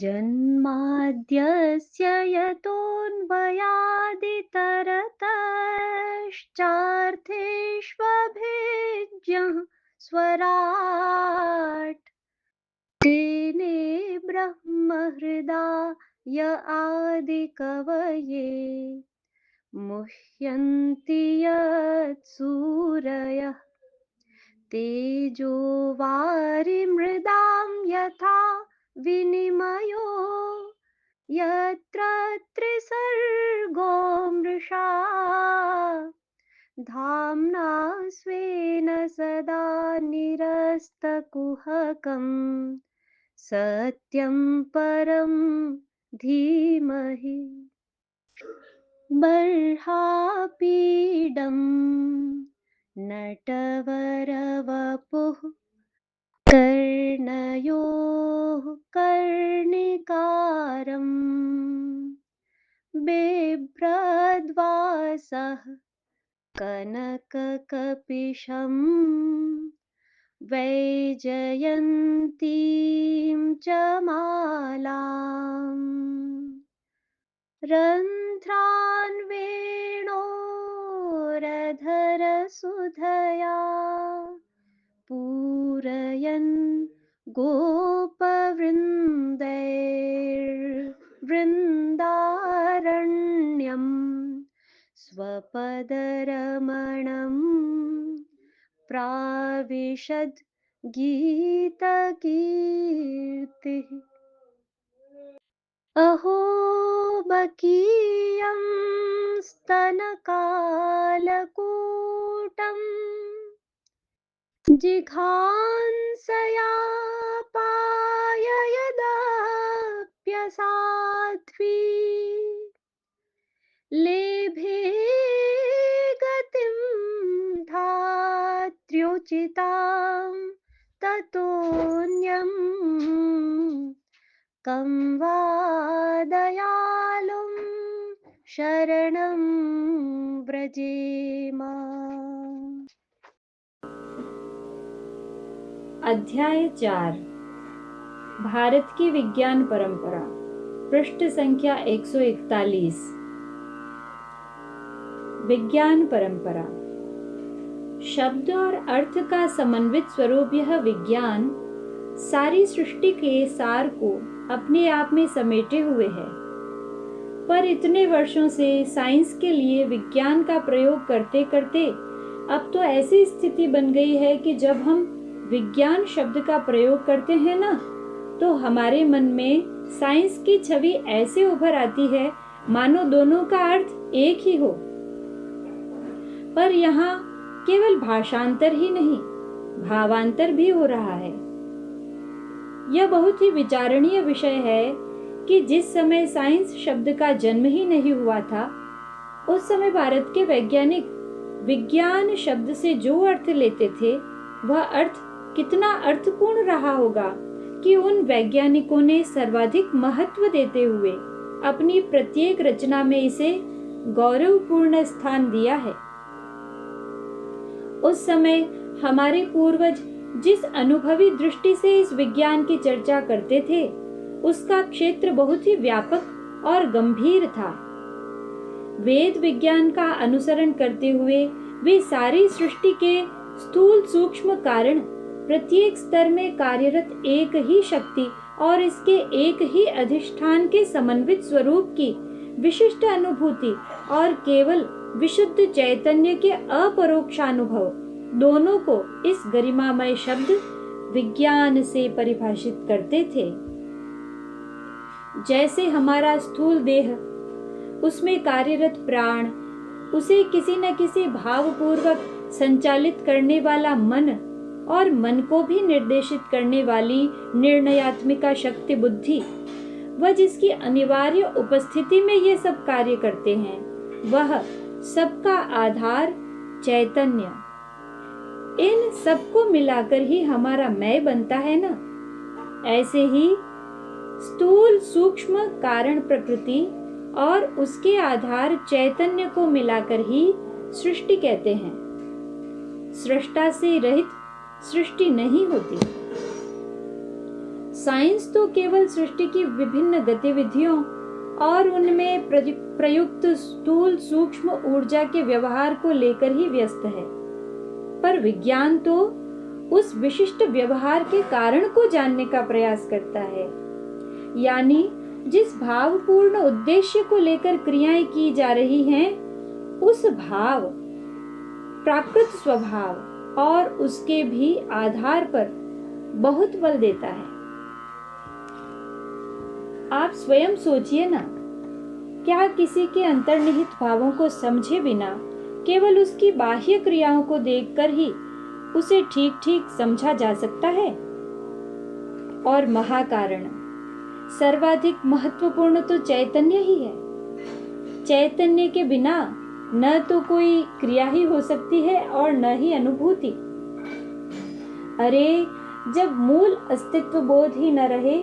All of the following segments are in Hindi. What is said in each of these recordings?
जन्माद्यस्य यतोऽन्वयादितरतश्चार्थेष्वभिज्ञः स्वराट् तेने ब्रह्महृदाय आदिकवये मुह्यन्ति यत्सूरयः तेजो वारिमृदां यथा विनिमयो यत्र त्रिसर्गो मृषा धाम्ना स्वेन सदा निरस्तकुहकं सत्यं परं धीमहि बर्हापीडं नटवरवपुः कर्णयोः कर्णिकारम् बिभ्रद्वासः कनककपिशम् वैजयन्तीं च मालाम् रन्ध्रान् वेणोरधरसुधया पूरयन् गोपवृन्दैर्वृन्दारण्यं स्वपदरमणं प्राविशद् गीतकीर्तिः अहो बकीयं स्तनकालकूटम् जिघांसया पाययदप्यसाध्वी लेभे गतिं धात्र्योचितां ततोऽन्यम् कं वा दयालुं शरणं व्रजेम। अध्याय 4 भारत की विज्ञान परंपरा पृष्ठ संख्या 141। विज्ञान परंपरा शब्द और अर्थ का समन्वित स्वरूप यह विज्ञान सारी सृष्टि के सार को अपने आप में समेटे हुए है। पर इतने वर्षों से साइंस के लिए विज्ञान का प्रयोग करते करते अब तो ऐसी स्थिति बन गई है कि जब हम विज्ञान शब्द का प्रयोग करते हैं ना, तो हमारे मन में साइंस की छवि ऐसे उभर आती है मानो दोनों का अर्थ एक ही हो। पर यहाँ केवल भाषांतर ही नहीं, भावांतर भी हो रहा है। यह बहुत ही विचारणीय विषय है कि जिस समय साइंस शब्द का जन्म ही नहीं हुआ था, उस समय भारत के वैज्ञानिक विज्ञान शब्द से जो अर्थ लेते थे वह अर्थ कितना अर्थपूर्ण रहा होगा कि उन वैज्ञानिकों ने सर्वाधिक महत्व देते हुए अपनी प्रत्येक रचना में इसे गौरवपूर्ण स्थान दिया है। उस समय हमारे पूर्वज जिस अनुभवी दृष्टि से इस विज्ञान की चर्चा करते थे, उसका क्षेत्र बहुत ही व्यापक और गंभीर था। वेद विज्ञान का अनुसरण करते हुए वे सारी सृष्टि के स्थूल सूक्ष्म कारण, प्रत्येक स्तर में कार्यरत एक ही शक्ति और इसके एक ही अधिष्ठान के समन्वित स्वरूप की विशिष्ट अनुभूति और केवल विशुद्ध चैतन्य के अपरोक्षानुभव दोनों को इस गरिमामय शब्द विज्ञान से परिभाषित करते थे। जैसे हमारा स्थूल देह, उसमें कार्यरत प्राण, उसे किसी न किसी भावपूर्वक संचालित करने वाला मन और मन को भी निर्देशित करने वाली निर्णयात्मिका शक्ति बुद्धि, वह जिसकी अनिवार्य उपस्थिति में ये सब कार्य करते हैं, वह सबका आधार चैतन्य। इन सबको मिलाकर ही हमारा मैं बनता है ना। ऐसे ही स्थूल सूक्ष्म कारण प्रकृति और उसके आधार चैतन्य को मिलाकर ही सृष्टि कहते हैं। सृष्टा से रहित सृष्टि नहीं होती। साइंस तो केवल सृष्टि की विभिन्न गतिविधियों और उनमें प्रयुक्त स्थूल सूक्ष्म ऊर्जा के व्यवहार को लेकर ही व्यस्त है, पर विज्ञान तो उस विशिष्ट व्यवहार के कारण को जानने का प्रयास करता है। यानी जिस भावपूर्ण उद्देश्य को लेकर क्रियाएं की जा रही हैं, उस भाव, प्राकृत स्वभाव और उसके भी आधार पर बहुत बल देता है। आप स्वयं सोचिए ना, क्या किसी के अंतर्निहित भावों को समझे बिना केवल उसकी बाह्य क्रियाओं को देखकर ही उसे ठीक ठीक समझा जा सकता है? और महाकारण, सर्वाधिक महत्वपूर्ण तो चैतन्य ही है। चैतन्य के बिना न तो कोई क्रिया ही हो सकती है और न ही अनुभूति। अरे, जब मूल अस्तित्व बोध ही न रहे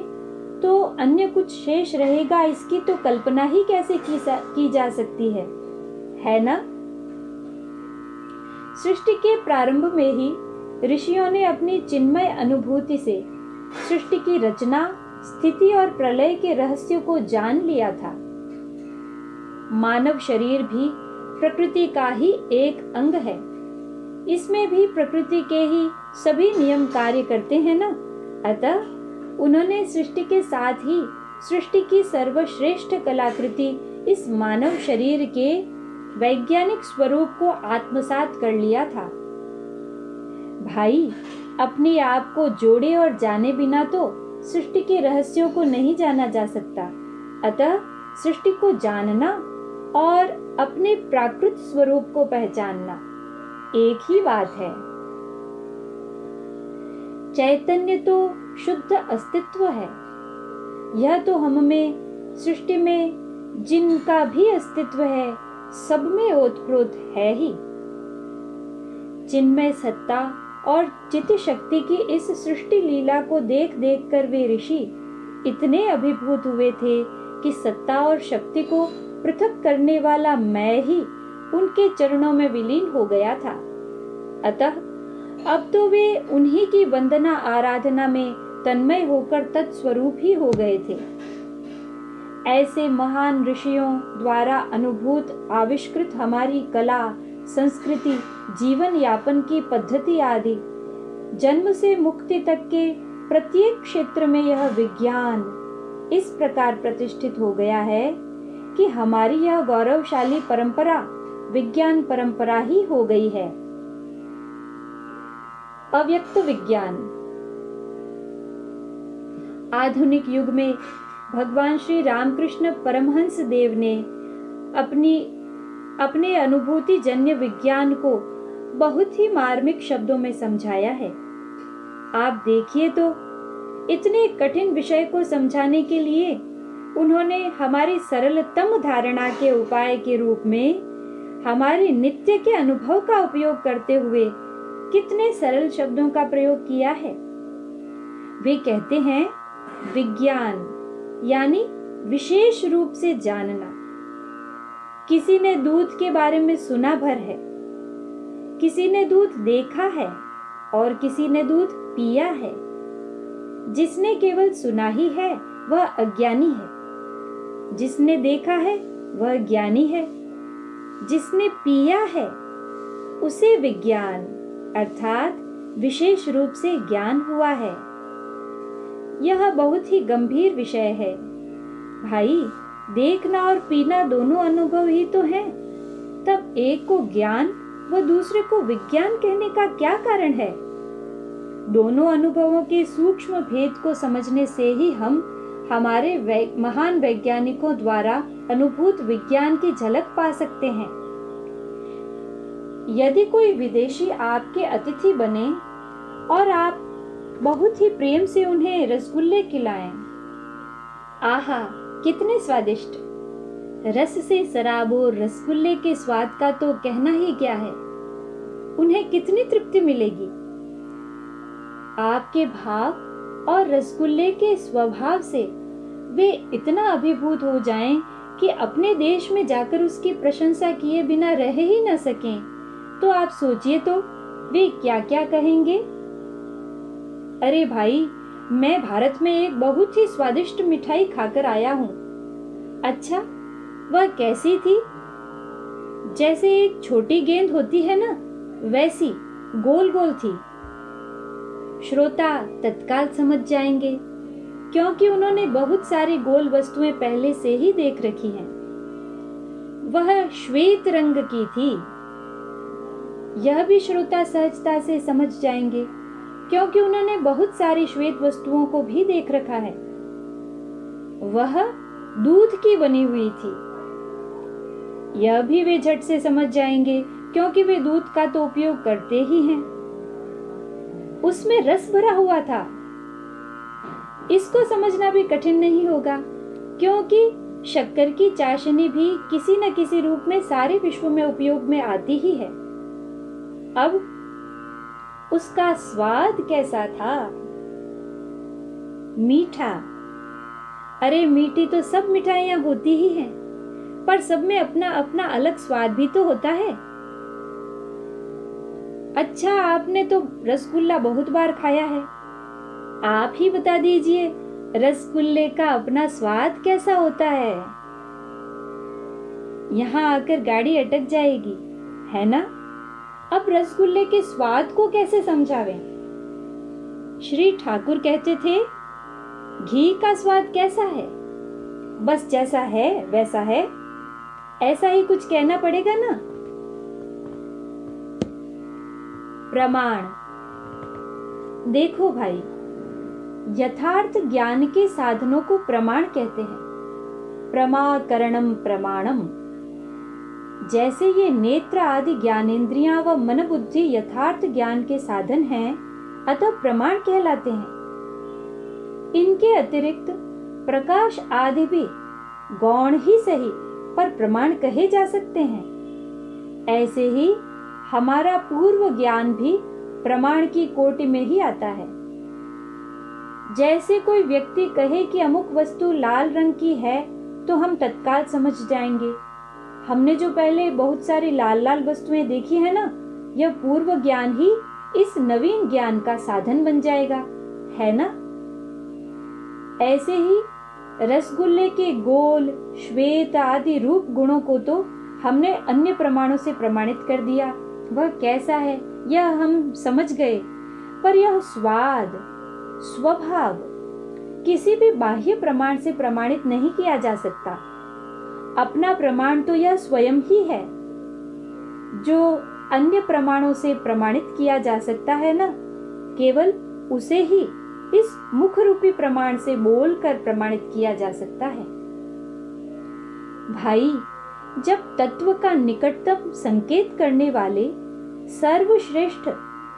तो अन्य कुछ शेष रहेगा, इसकी तो कल्पना ही कैसे की जा सकती है ना? सृष्टि के प्रारंभ में ही ऋषियों ने अपनी चिन्मय अनुभूति से सृष्टि की रचना, स्थिति और प्रलय के रहस्यों को जान लिया था। मानव शरीर भी प्रकृति का ही एक अंग है। इसमें भी प्रकृति के ही सभी नियम कार्य करते हैं ना। अतः उन्होंने सृष्टि के साथ ही सृष्टि की सर्वश्रेष्ठ कलाकृति इस मानव शरीर के वैज्ञानिक स्वरूप को आत्मसात कर लिया था। भाई, अपने आप को जोड़े और जाने बिना तो सृष्टि के रहस्यों को नहीं जाना जा सकता। अतः सृष्टि को जानना और अपने प्राकृत स्वरूप को पहचानना एक ही बात है। चैतन्य तो शुद्ध अस्तित्व है। यह तो हम में, सृष्टि में जिनका भी अस्तित्व है, सब में ओतप्रोत है ही। चिन्मय सत्ता और चित्त शक्ति की इस सृष्टि लीला को देख देख कर वे ऋषि इतने अभिभूत हुए थे कि सत्ता और शक्ति को पृथक करने वाला मैं ही उनके चरणों में विलीन हो गया था। अतः अब तो वे उन्हीं की वंदना आराधना में तन्मय होकर तत्स्वरूप ही हो गए थे। ऐसे महान ऋषियों द्वारा अनुभूत आविष्कृत हमारी कला, संस्कृति, जीवन यापन की पद्धति आदि, जन्म से मुक्ति तक के प्रत्येक क्षेत्र में यह विज्ञान इस प्रकार प्रतिष्ठित हो गया है कि हमारी यह गौरवशाली परंपरा विज्ञान परंपरा ही हो गई है। अव्यक्त विज्ञान। आधुनिक युग में भगवान श्री रामकृष्ण परमहंस देव ने अपने अनुभूति जन्य विज्ञान को बहुत ही मार्मिक शब्दों में समझाया है। आप देखिए तो, इतने कठिन विषय को समझाने के लिए उन्होंने हमारी सरलतम धारणा के उपाय के रूप में हमारे नित्य के अनुभव का उपयोग करते हुए कितने सरल शब्दों का प्रयोग किया है। वे कहते हैं, विज्ञान यानी विशेष रूप से जानना। किसी ने दूध के बारे में सुना भर है, किसी ने दूध देखा है और किसी ने दूध पिया है। जिसने केवल सुना ही है वह अज्ञानी है, जिसने देखा है वह ज्ञानी है, जिसने पिया है उसे विज्ञान अर्थात विशेष रूप से ज्ञान हुआ है। यह बहुत ही गंभीर विषय है। भाई, देखना और पीना दोनों अनुभव ही तो हैं। तब एक को ज्ञान व दूसरे को विज्ञान कहने का क्या कारण है? दोनों अनुभवों के सूक्ष्म भेद को समझने से ही हम हमारे महान वैज्ञानिकों द्वारा अनुभूत विज्ञान की झलक पा सकते हैं। यदि कोई विदेशी आपके अतिथि बने और आप बहुत ही प्रेम से उन्हें रसगुल्ले खिलाएं, आहा कितने स्वादिष्ट! रस से सराबोर रसगुल्ले के स्वाद का तो कहना ही क्या है। उन्हें कितनी तृप्ति मिलेगी। आपके भाव और रसगुल्ले के स्वभाव से वे इतना अभिभूत हो जाएं कि अपने देश में जाकर उसकी प्रशंसा किए बिना रह ही न सकें, तो आप सोचिए तो वे क्या क्या कहेंगे। अरे भाई, मैं भारत में एक बहुत ही स्वादिष्ट मिठाई खाकर आया हूँ। अच्छा, वह कैसी थी? जैसे एक छोटी गेंद होती है ना, वैसी गोल गोल थी। श्रोता तत्काल समझ जाएंगे, क्योंकि उन्होंने बहुत सारी गोल वस्तुएं पहले से ही देख रखी हैं। वह श्वेत रंग की थी। यह भी श्रोता सहजता से समझ जाएंगे, क्योंकि उन्होंने बहुत सारी श्वेत वस्तुओं को भी देख रखा है। वह दूध की बनी हुई थी। यह भी वे झट से समझ जाएंगे, क्योंकि वे दूध का तो उपयोग करते ही हैं। उसमें रस भरा हुआ था। इसको समझना भी कठिन नहीं होगा, क्योंकि शक्कर की चाशनी भी किसी न किसी रूप में सारे विश्व में उपयोग में आती ही है। अब उसका स्वाद कैसा था? मीठा। अरे मीठी तो सब मिठाइयां होती ही हैं, पर सब में अपना अपना अलग स्वाद भी तो होता है। अच्छा, आपने तो रसगुल्ला बहुत बार खाया है। आप ही बता दीजिए, रसगुल्ले का अपना स्वाद कैसा होता है? यहाँ आकर गाड़ी अटक जाएगी, है ना? अब रसगुल्ले के स्वाद को कैसे समझावें? श्री ठाकुर कहते थे, घी का स्वाद कैसा है? बस जैसा है वैसा है, ऐसा ही कुछ कहना पड़ेगा ना। प्रमाण। देखो भाई, यथार्थ ज्ञान के साधनों को प्रमाण कहते हैं। प्रमाकरणम प्रमाणम। जैसे ये नेत्र आदि ज्ञानेंद्रियां व मन बुद्धि यथार्थ ज्ञान के साधन हैं, अतः प्रमाण कहलाते हैं। इनके अतिरिक्त प्रकाश आदि भी गौण ही सही पर प्रमाण कहे जा सकते हैं। ऐसे ही हमारा पूर्व ज्ञान भी प्रमाण की कोटि में ही आता है। जैसे कोई व्यक्ति कहे कि अमुक वस्तु लाल रंग की है, तो हम तत्काल समझ जाएंगे। हमने जो पहले बहुत सारी लाल लाल वस्तुएं देखी है ना, यह पूर्व ज्ञान ही इस नवीन ज्ञान का साधन बन जाएगा, है ना? ऐसे ही रसगुल्ले के गोल, श्वेत आदि रूप गुणों को तो हमने अन्य प्रमाणों से प्रमाणित कर दिया। वह कैसा है यह हम समझ गए, पर यह स्वाद, स्वभाव किसी भी बाह्य प्रमाण से प्रमाणित नहीं किया जा सकता। अपना प्रमाण तो यह स्वयं ही है। जो अन्य प्रमाणों से प्रमाणित किया जा सकता है ना, केवल उसे ही इस मुख रूपी प्रमाण से बोलकर प्रमाणित किया जा सकता है। भाई, जब तत्व का निकटतम संकेत करने वाले सर्वश्रेष्ठ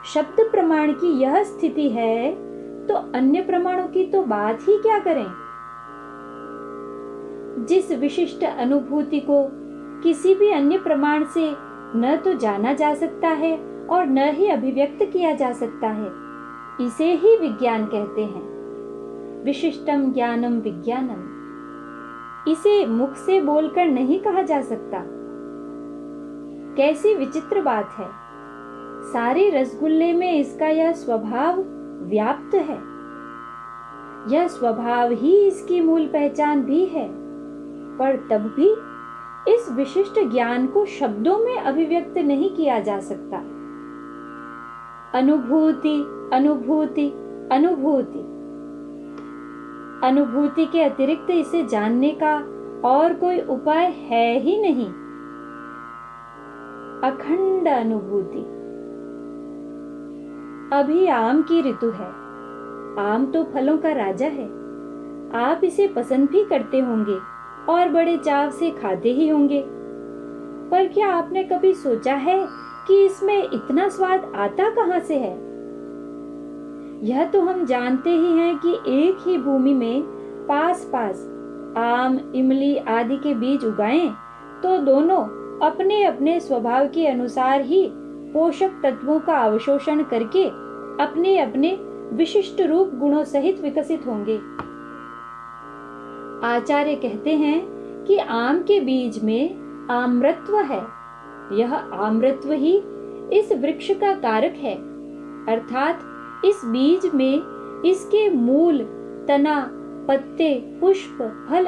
शब्द प्रमाण की यह स्थिति है, तो अन्य प्रमाणों की तो बात ही क्या करें। जिस विशिष्ट अनुभूति को किसी भी अन्य प्रमाण से न तो जाना जा सकता है और न ही अभिव्यक्त किया जा सकता है, इसे ही विज्ञान कहते हैं। विशिष्टम ज्ञानम विज्ञानम। इसे मुख से बोलकर नहीं कहा जा सकता। कैसी विचित्र बात है। सारे रसगुल्ले में इसका यह स्वभाव व्याप्त है। यह स्वभाव ही इसकी मूल पहचान भी है, पर तब भी इस विशिष्ट ज्ञान को शब्दों में अभिव्यक्त नहीं किया जा सकता। अनुभूति, अनुभूति, अनुभूति। अनुभूति के अतिरिक्त इसे जानने का और कोई उपाय है ही नहीं। अखंड अनुभूति। अभी आम की ऋतु है। आम तो फलों का राजा है। आप इसे पसंद भी करते होंगे और बड़े चाव से खाते ही होंगे। पर क्या आपने कभी सोचा है कि इसमें इतना स्वाद आता कहां से है? यह तो हम जानते ही हैं कि एक ही भूमि में पास पास आम, इमली आदि के बीज उगाएं तो दोनों अपने अपने स्वभाव के अनुसार ही पोषक तत्वों का अवशोषण करके अपने अपने विशिष्ट रूप गुणों सहित विकसित होंगे। आचार्य कहते हैं कि आम के बीज में आम्रत्व है। यह आम्रत्व ही इस वृक्ष का कारक है, अर्थात इस बीज में इसके मूल, तना, पत्ते, पुष्प, फल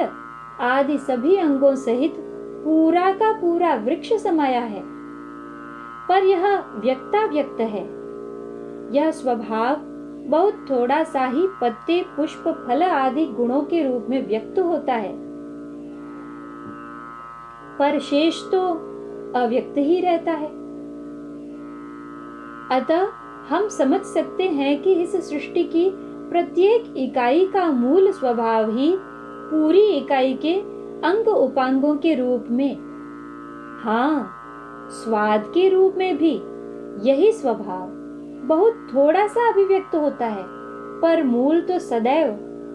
आदि सभी अंगों सहित पूरा का पूरा वृक्ष समाया है। पर यह व्यक्ताव्यक्त है। यह स्वभाव बहुत थोड़ा सा ही पत्ते, पुष्प, फल आदि गुणों के रूप में व्यक्त होता है, पर शेष तो अव्यक्त ही रहता है। अतः हम समझ सकते हैं कि इस सृष्टि की प्रत्येक इकाई का मूल स्वभाव ही पूरी इकाई के अंग उपांगों के रूप में, हाँ, स्वाद के रूप में भी यही स्वभाव बहुत थोड़ा सा अभिव्यक्त होता है, पर मूल तो सदैव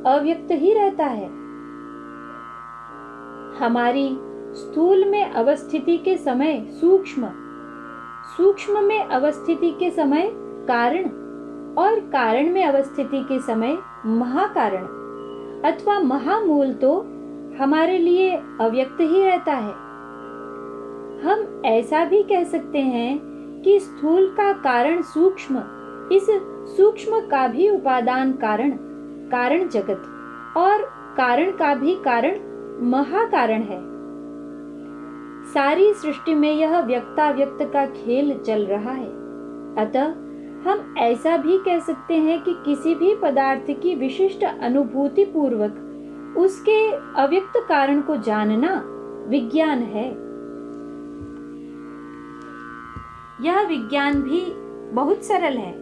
अव्यक्त ही रहता है। हमारी स्थूल में अवस्थिति के समय सूक्ष्म, सूक्ष्म में अवस्थिति के समय कारण और कारण में अवस्थिति के समय महाकारण अथवा महामूल तो हमारे लिए अव्यक्त ही रहता है। हम ऐसा भी कह सकते हैं कि स्थूल का कारण सूक्ष्म, इस सूक्ष्म का भी उपादान कारण, कारण जगत, और कारण का भी कारण महाकारण है। सारी सृष्टि में यह व्यक्ताव्यक्त का खेल चल रहा है। अतः हम ऐसा भी कह सकते हैं कि किसी भी पदार्थ की विशिष्ट अनुभूति पूर्वक उसके अव्यक्त कारण को जानना विज्ञान है। यह विज्ञान भी बहुत सरल है।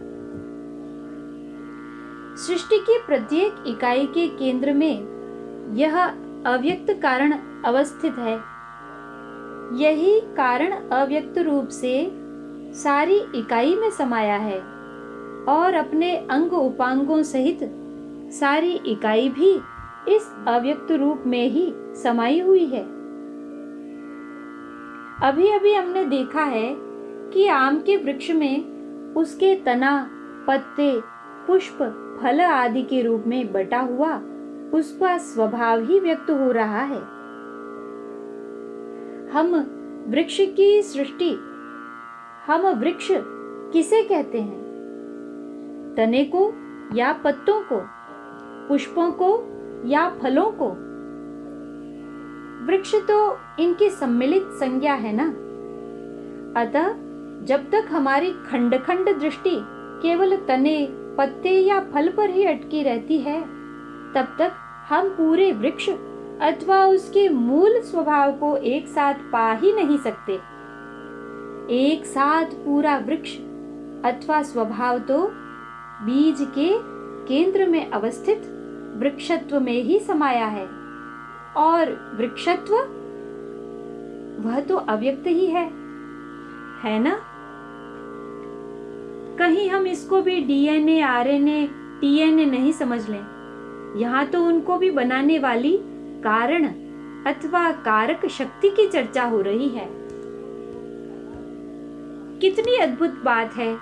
सृष्टि की प्रत्येक इकाई के केंद्र में यह अव्यक्त कारण अवस्थित है। यही कारण अव्यक्त रूप से सारी इकाई में समाया है और अपने अंग उपांगों सहित सारी इकाई भी इस अव्यक्त रूप में ही समाई हुई है। अभी अभी हमने देखा है कि आम के वृक्ष में उसके तना, पत्ते, पुष्प, फल आदि के रूप में बटा हुआ उसका स्वभाव ही व्यक्त हो रहा है। हम वृक्ष की सृष्टि, हम वृक्ष किसे कहते हैं? तने को या पत्तों को, पुष्पों को या फलों को? वृक्ष तो इनकी सम्मिलित संज्ञा है ना। अतः जब तक हमारी खंड खंड दृष्टि केवल तने, पत्ते या फल पर ही अटकी रहती है, तब तक हम पूरे वृक्ष अथवा उसके मूल स्वभाव को एक साथ पा ही नहीं सकते। एक साथ पूरा वृक्ष अथवा स्वभाव तो बीज के केंद्र में अवस्थित वृक्षत्व में ही समाया है, और वृक्षत्व वह तो अव्यक्त ही है ना? कहीं हम इसको भी डीएनए, आरएनए, टीएनए नहीं समझ लें। यहाँ तो उनको भी बनाने वाली कारण अथवा कारक शक्ति की चर्चा हो रही है। कितनी अद्भुत बात है,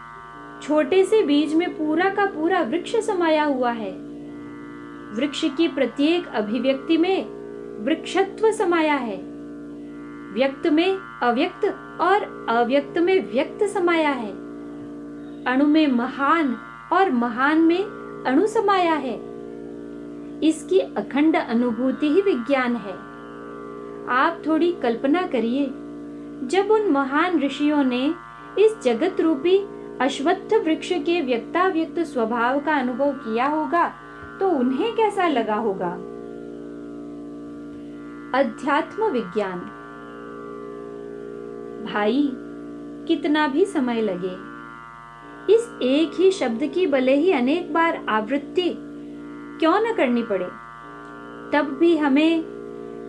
छोटे से बीज में पूरा का पूरा वृक्ष समाया हुआ है। वृक्ष की प्रत्येक अभिव्यक्ति में वृक्षत्व समाया है। व्यक्त में अव्यक्त और अव्यक्त में व्यक्त समाया है। अणु में महान और महान में अणु समाया है। इसकी अखंड अनुभूति ही विज्ञान है। आप थोड़ी कल्पना करिए, जब उन महान ऋषियों ने इस जगत रूपी अश्वत्थ वृक्ष के व्यक्ताव्यक्त स्वभाव का अनुभव किया होगा तो उन्हें कैसा लगा होगा। अध्यात्म विज्ञान। भाई, कितना भी समय लगे, इस एक ही शब्द की भले ही अनेक बार आवृत्ति क्यों न करनी पड़े, तब भी हमें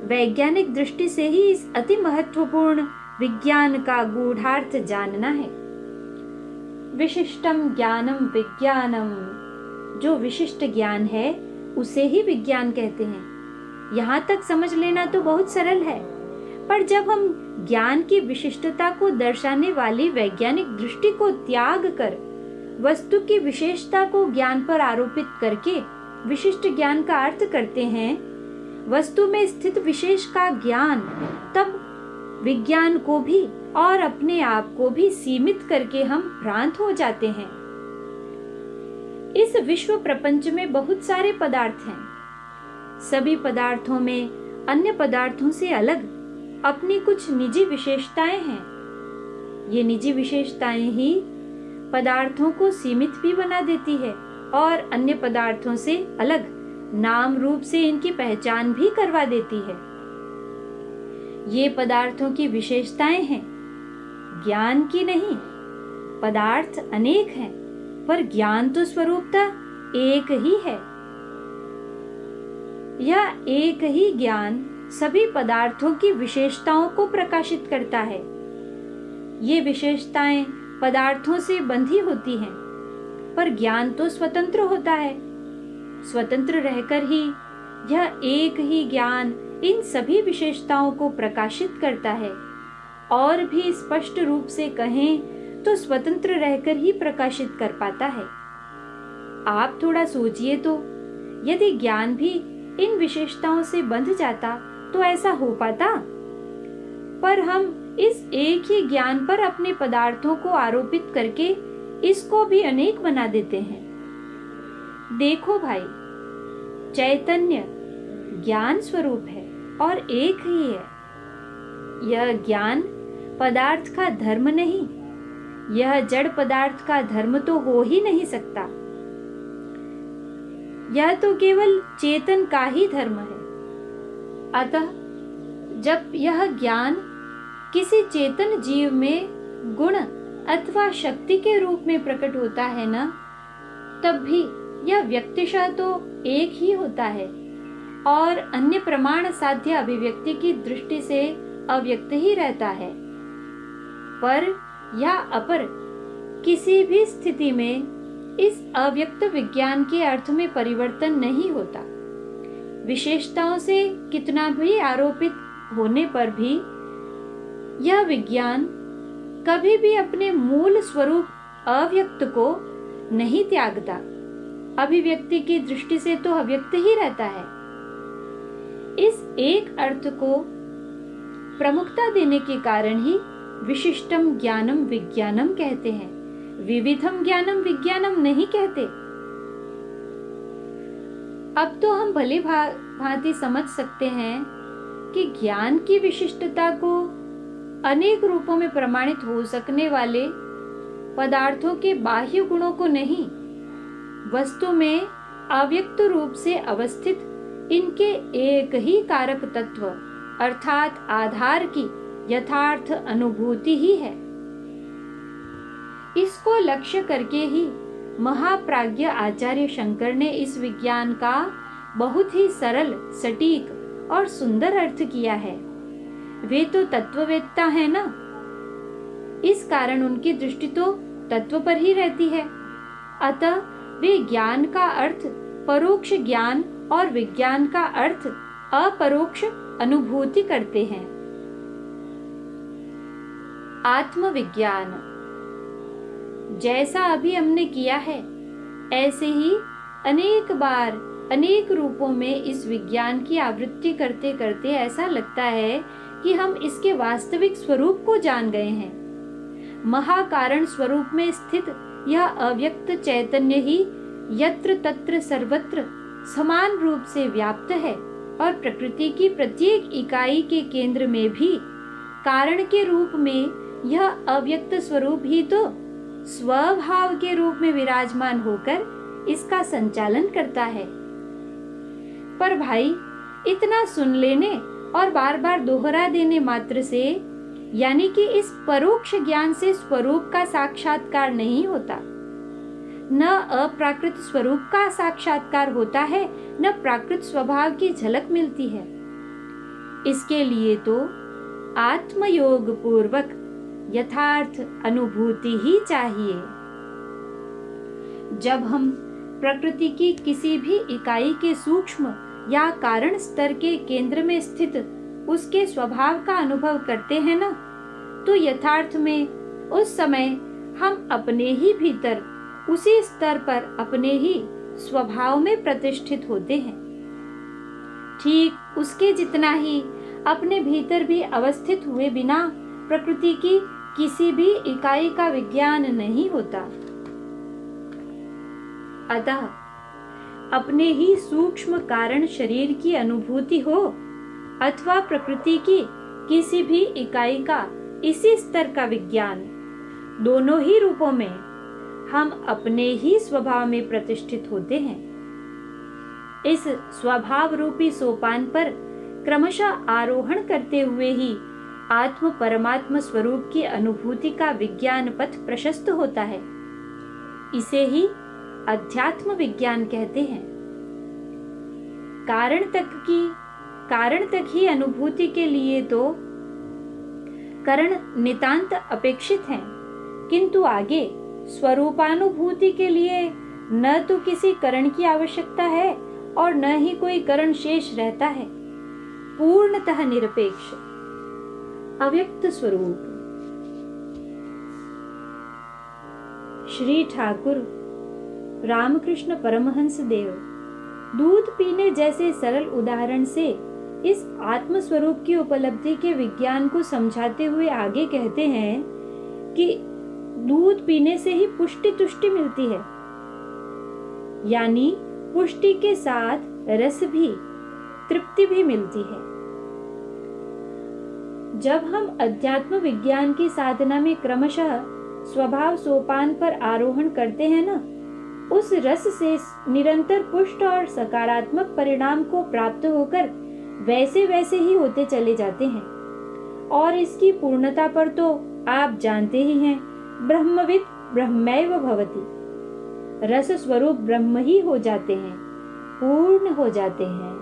वैज्ञानिक दृष्टि से ही इस अति महत्वपूर्ण विज्ञान का गूढ़ार्थ जानना है। विशिष्टम ज्ञानम विज्ञानम, जो विशिष्ट ज्ञान है उसे ही विज्ञान कहते हैं। यहाँ तक समझ लेना तो बहुत सरल है, पर जब हम ज्ञान की विशिष्टता को दर्शाने वाली वैज्ञानिक दृष्टि को त्याग कर वस्तु की विशेषता को ज्ञान पर आरोपित करके विशिष्ट ज्ञान का अर्थ करते हैं, वस्तु में स्थित विशेष का ज्ञान, तब विज्ञान को भी और अपने आप को भी सीमित करके हम भ्रांत हो जाते हैं। इस विश्व प्रपंच में बहुत सारे पदार्थ हैं। सभी पदार्थों में अन्य पदार्थों से अलग अपनी कुछ निजी विशेषताएं हैं। ये निजी विशेषताएं ही पदार्थों को सीमित भी बना देती है और अन्य पदार्थों से अलग नाम रूप से इनकी पहचान भी करवा देती है। ये पदार्थों की विशेषताएं हैं, ज्ञान की नहीं। पदार्थ अनेक हैं, पर ज्ञान तो स्वरूपतः एक ही है। यह एक ही ज्ञान सभी पदार्थों की विशेषताओं को प्रकाशित करता है। ये विशेषताएं पदार्थों से बंधी होती हैं, पर ज्ञान तो स्वतंत्र होता है। स्वतंत्र रहकर ही यह एक ही ज्ञान इन सभी विशेषताओं को प्रकाशित करता है। और भी स्पष्ट रूप से कहें तो स्वतंत्र रहकर ही प्रकाशित कर पाता है। आप थोड़ा सोचिए तो, यदि ज्ञान भी इन विशेषताओं से बंध जाता तो ऐसा हो पाता? पर हम इस एक ही ज्ञान पर अपने पदार्थों को आरोपित करके इसको भी अनेक बना देते हैं। देखो भाई, चैतन्य ज्ञान स्वरूप है और एक ही है। यह ज्ञान पदार्थ का धर्म नहीं, यह जड़ पदार्थ का धर्म तो हो ही नहीं सकता। यह तो केवल चेतन का ही धर्म है। अतः जब यह ज्ञान किसी चेतन जीव में गुण अथवा शक्ति के रूप में प्रकट होता है ना, तब भी यह व्यक्तिशः तो एक ही होता है और अन्य प्रमाण साध्य अभिव्यक्ति की दृष्टि से अव्यक्त ही रहता है। पर या अपर किसी भी स्थिति में इस अव्यक्त विज्ञान के अर्थ में परिवर्तन नहीं होता। विशेषताओं से कितना भी आरोपित होने पर भी यह विज्ञान कभी भी अपने मूल स्वरूप अव्यक्त को नहीं त्यागता। अभिव्यक्ति की दृष्टि से तो अव्यक्त ही रहता है। इस एक अर्थ को प्रमुखता देने के कारण ही विशिष्टम ज्ञानम विज्ञानम कहते हैं, विविधम ज्ञानम विज्ञानम नहीं कहते। अब तो हम भली भांति समझ सकते हैं कि ज्ञान की विशिष्टता को अनेक रूपों में प्रमाणित हो सकने वाले पदार्थों के बाह्य गुणों को नहीं, वस्तु में अव्यक्त रूप से अवस्थित इनके एक ही कारक तत्व अर्थात आधार की यथार्थ अनुभूति ही है। इसको लक्ष्य करके ही महाप्राज्ञ आचार्य शंकर ने इस विज्ञान का बहुत ही सरल, सटीक और सुंदर अर्थ किया है। वे तो तत्ववेत्ता है ना, इस कारण उनकी दृष्टि तो तत्व पर ही रहती है। अतः वे ज्ञान का अर्थ परोक्ष ज्ञान और विज्ञान का अर्थ अपरोक्ष अनुभूति करते हैं। आत्मविज्ञान जैसा अभी हमने किया है, ऐसे ही अनेक बार अनेक रूपों में इस विज्ञान की आवृत्ति करते करते ऐसा लगता है कि हम इसके वास्तविक स्वरूप को जान गए हैं। महाकारण स्वरूप में स्थित यह अव्यक्त चैतन्य ही यत्र तत्र सर्वत्र समान रूप से व्याप्त है और प्रकृति की प्रत्येक इकाई के केंद्र में भी कारण के रूप में यह अव्यक्त स्वरूप ही तो स्वभाव के रूप में विराजमान होकर इसका संचालन करता है। पर भाई, इतना सुन लेने और बार बार दोहरा देने मात्र से, यानी कि इस परोक्ष ज्ञान से स्वरूप का साक्षात्कार नहीं होता। न अप्राकृत स्वरूप का साक्षात्कार होता है, न प्राकृत स्वभाव की झलक मिलती है। इसके लिए तो आत्मयोग पूर्वक यथार्थ अनुभूति ही चाहिए। जब हम प्रकृति की किसी भी इकाई के सूक्ष्म या कारण स्तर के केंद्र में स्थित उसके स्वभाव का अनुभव करते हैं ना, तो यथार्थ में उस समय हम अपने ही भीतर उसी स्तर पर अपने ही स्वभाव में प्रतिष्ठित होते हैं। ठीक उसके जितना ही अपने भीतर भी अवस्थित हुए बिना प्रकृति की किसी भी इकाई का विज्ञान नहीं होता। अतः अपने ही सूक्ष्म कारण शरीर की अनुभूति हो अथवा प्रकृति की किसी भी इकाई का इसी स्तर का विज्ञान, दोनों ही रूपों में हम अपने ही स्वभाव में प्रतिष्ठित होते हैं। इस स्वभाव रूपी सोपान पर क्रमशः आरोहण करते हुए ही आत्म परमात्म स्वरूप की अनुभूति का विज्ञान पथ प्रशस्त होता है। इसे ही अध्यात्म विज्ञान कहते हैं। कारण तक ही अनुभूति के लिए तो करण नितांत अपेक्षित हैं, किंतु आगे स्वरूपानुभूति के लिए न तो किसी करण की आवश्यकता है और न ही कोई करण शेष रहता है। पूर्णतः निरपेक्ष अव्यक्त स्वरूप। श्री ठाकुर रामकृष्ण परमहंस देव दूध पीने जैसे सरल उदाहरण से इस आत्म स्वरूप की उपलब्धि के विज्ञान को समझाते हुए आगे कहते हैं कि दूध पीने से ही पुष्टि तुष्टि मिलती है, यानी पुष्टि के साथ रस भी, तृप्ति भी मिलती है। जब हम अध्यात्म विज्ञान की साधना में क्रमशः स्वभाव सोपान पर आरोहण करते हैं ना, उस रस से निरंतर पुष्ट और सकारात्मक परिणाम को प्राप्त होकर वैसे वैसे ही होते चले जाते हैं। और इसकी पूर्णता पर तो आप जानते ही हैं, ब्रह्मविद ब्रह्मैव भवति, रस स्वरूप ब्रह्म ही हो जाते हैं, पूर्ण हो जाते हैं।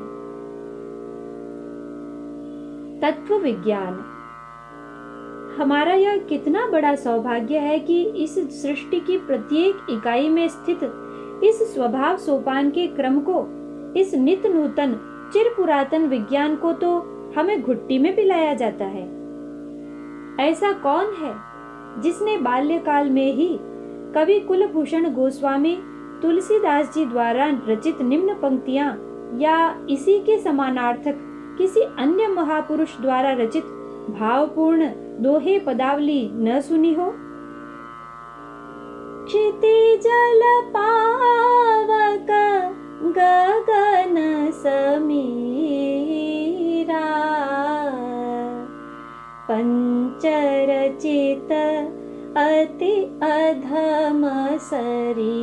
तत्व विज्ञान। हमारा यह कितना बड़ा सौभाग्य है कि इस सृष्टि की प्रत्येक इकाई में स्थित इस स्वभाव सोपान के क्रम को, इस नित नूतन चिर पुरातन विज्ञान को तो हमें घुट्टी में पिलाया जाता है। ऐसा कौन है जिसने बाल्यकाल में ही कवि कुलभूषण गोस्वामी तुलसीदास जी द्वारा रचित निम्न पंक्तियां या इसी के समानार्थक किसी अन्य महापुरुष द्वारा रचित भावपूर्ण दोहे पदावली न सुनी हो? क्षितिजल पावक गगन समीरा, पंचरचित अति अधम शरीरा।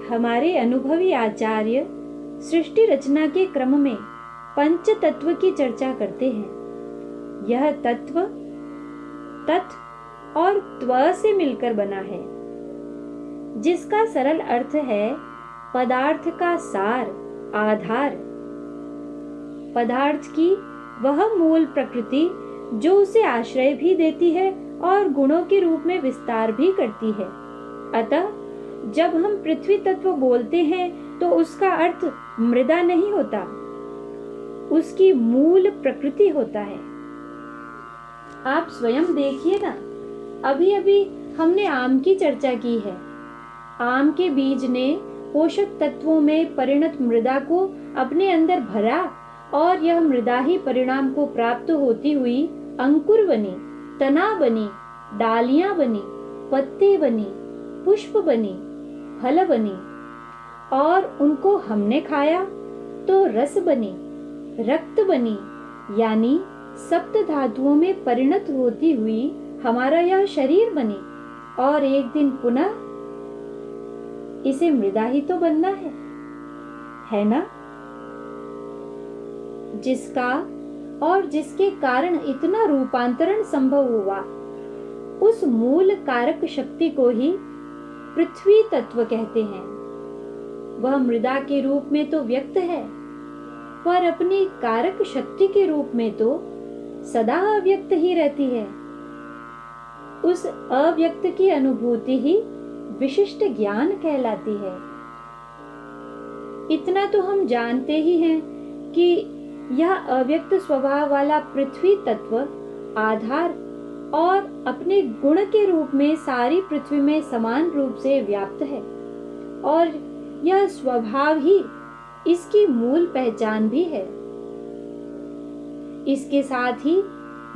हमारे अनुभवी आचार्य सृष्टि रचना के क्रम में पंच तत्व की चर्चा करते हैं। यह तत्व तत् और त्व से मिलकर बना है, जिसका सरल अर्थ है पदार्थ का सार, आधार। पदार्थ की वह मूल प्रकृति जो उसे आश्रय भी देती है और गुणों के रूप में विस्तार भी करती है। अतः जब हम पृथ्वी तत्व बोलते हैं तो उसका अर्थ मृदा नहीं होता, उसकी मूल प्रकृति होता है। आप स्वयं देखिए ना, अभी अभी हमने आम की चर्चा की है। आम के बीज ने पोषक तत्वों में परिणत मृदा को अपने अंदर भरा और यह मृदा ही परिणाम को प्राप्त होती हुई अंकुर बनी, तना बनी, डालियां बनी, पत्ते बनी, पुष्प बनी, फल बनी और उनको हमने खाया तो रस बनी, रक्त बनी, यानी सप्त धातुओं में परिणत होती हुई हमारा यह शरीर बनी और एक दिन पुनः इसे मृदा ही तो बनना है ना? जिसका और जिसके कारण इतना रूपांतरण संभव हुआ, उस मूल कारक शक्ति को ही पृथ्वी तत्व कहते हैं। वह मृदा के रूप में तो व्यक्त है, पर अपनी कारक शक्ति के रूप में तो सदा अव्यक्त ही रहती है। उस अव्यक्त की अनुभूति ही विशिष्ट ज्ञान कहलाती है। इतना तो हम जानते ही हैं कि यह अव्यक्त स्वभाव वाला पृथ्वी तत्व आधार और अपने गुण के रूप में सारी पृथ्वी में समान रूप से व्याप्त है और यह स्वभाव ही इसकी मूल पहचान भी है। इसके साथ ही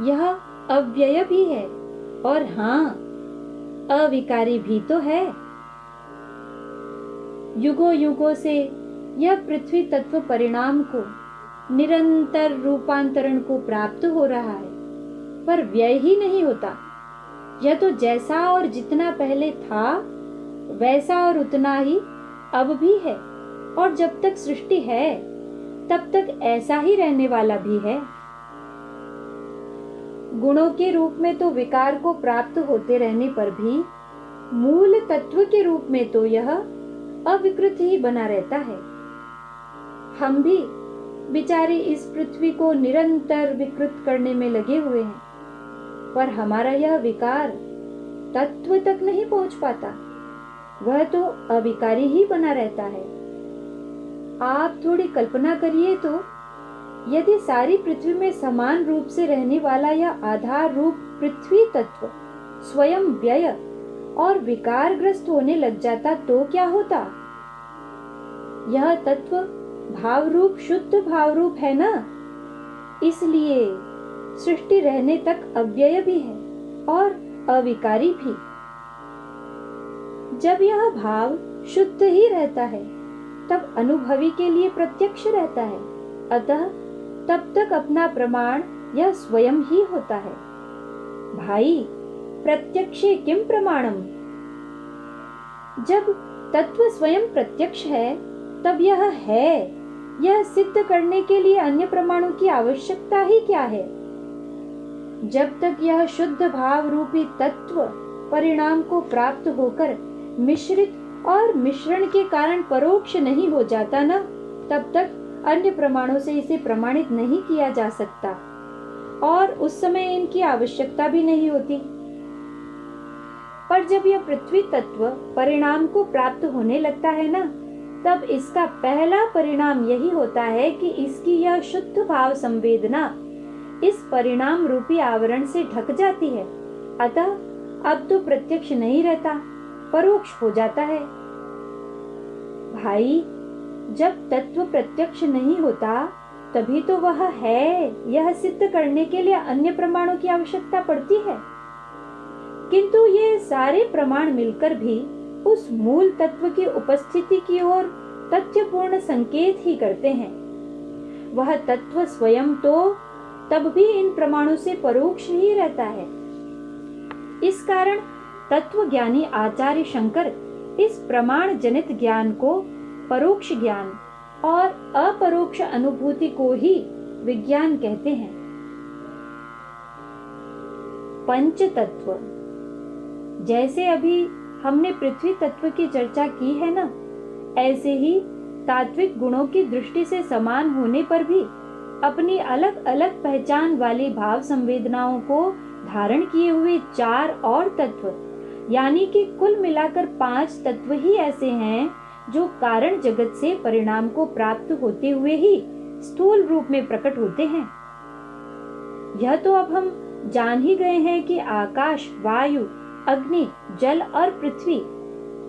यह अव्यय भी है, और हाँ, अविकारी भी तो है। युगों युगों से यह पृथ्वी तत्व परिणाम को निरंतर रूपांतरण को प्राप्त हो रहा है, पर व्यय ही नहीं होता। यह तो जैसा और जितना पहले था वैसा और उतना ही अब भी है, और जब तक सृष्टि है तब तक ऐसा ही रहने वाला भी है। गुणों के रूप में तो विकार को प्राप्त होते रहने पर भी मूल तत्व के रूप में तो यह अविकृत ही बना रहता है। हम भी बेचारे इस पृथ्वी को निरंतर विकृत करने में लगे हुए हैं, पर हमारा यह विकार तत्व तक नहीं पहुंच पाता, वह तो अविकारी ही बना रहता है। आप थोड़ी कल्पना करिए तो, यदि सारी पृथ्वी में समान रूप से रहने वाला यह आधार रूप पृथ्वी तत्व स्वयं व्यय और विकारग्रस्त होने लग जाता तो क्या होता? यह तत्व भाव रूप शुद्ध भाव रूप है ना, इसलिए सृष्टि रहने तक अव्यय भी है और अविकारी भी। जब यह भाव शुद्ध ही रहता है तब अनुभवी के लिए प्रत्यक्ष रहता है, अतः तब तक अपना प्रमाण यह स्वयं ही होता है। भाई, प्रत्यक्षे किम प्रमाणम? जब तत्व स्वयं प्रत्यक्ष है तब यह है, यह सिद्ध करने के लिए अन्य प्रमाणों की आवश्यकता ही क्या है? जब तक यह शुद्ध भाव रूपी तत्व परिणाम को प्राप्त होकर मिश्रित और मिश्रण के कारण परोक्ष नहीं हो जाता ना, तब तक अन्य प्रमाणों से इसे प्रमाणित नहीं किया जा सकता, और उस समय इनकी आवश्यकता भी नहीं होती। पर जब यह पृथ्वी तत्व परिणाम को प्राप्त होने लगता है ना, तब इसका पहला परिणाम यही होता है कि इसकी यह शुद्ध भाव संवेदना इस परिणाम रूपी आवरण से ढक जाती है, अतः अब तो प्रत्यक्ष नहीं रहता, परोक्ष हो जाता है। भाई, जब तत्व प्रत्यक्ष नहीं होता तभी तो वह है, यह सिद्ध करने के लिए अन्य प्रमाणों की आवश्यकता पड़ती है। किंतु ये सारे प्रमाण मिलकर भी उस मूल तत्व की उपस्थिति की ओर तथ्यपूर्ण संकेत ही करते हैं। वह तत्व स्वयं तो तब भी इन प्रमाणों से परोक्ष ही रहता है। इस कारण तत्व ज्ञानी आचार्य शंकर इस प्रमाण जनित ज्ञान को परोक्ष ज्ञान और अपरोक्ष अनुभूति को ही विज्ञान कहते हैं। पंच तत्व, जैसे अभी हमने पृथ्वी तत्व की चर्चा की है ना, ऐसे ही तात्विक गुणों की दृष्टि से समान होने पर भी अपनी अलग अलग पहचान वाली भाव संवेदनाओं को धारण किए हुए 4 और तत्व, यानी कि कुल मिलाकर 5 तत्व ही ऐसे हैं जो कारण जगत से परिणाम को प्राप्त होते हुए ही स्थूल रूप में प्रकट होते हैं। यह तो अब हम जान ही गए हैं कि आकाश, वायु, अग्नि, जल और पृथ्वी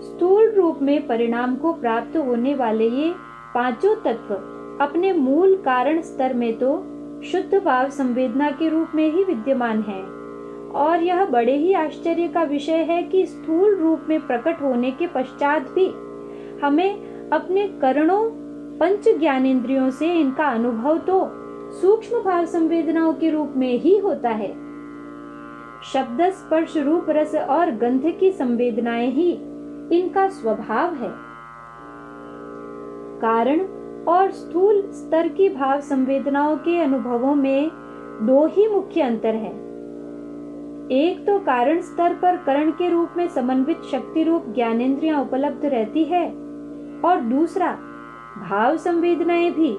स्थूल रूप में परिणाम को प्राप्त होने वाले ये पांचों तत्व अपने मूल कारण स्तर में तो शुद्ध भाव संवेदना के रूप में ही विद्यमान है। और यह बड़े ही आश्चर्य का विषय है कि स्थूल रूप में प्रकट होने के पश्चात भी हमें अपने करणों पंच ज्ञानेंद्रियों से इनका अनुभव तो सूक्ष्म भाव संवेदनाओं के रूप में ही होता है। शब्द, स्पर्श, रूप, रस और गंध की संवेदनाएं ही इनका स्वभाव है। कारण और स्थूल स्तर की भाव संवेदनाओं के अनुभवों में 2 ही मुख्य अंतर है। एक तो कारण स्तर पर करण के रूप में समन्वित शक्ति रूप ज्ञानेंद्रियां उपलब्ध रहती है, और दूसरा भाव संवेदनाएं भी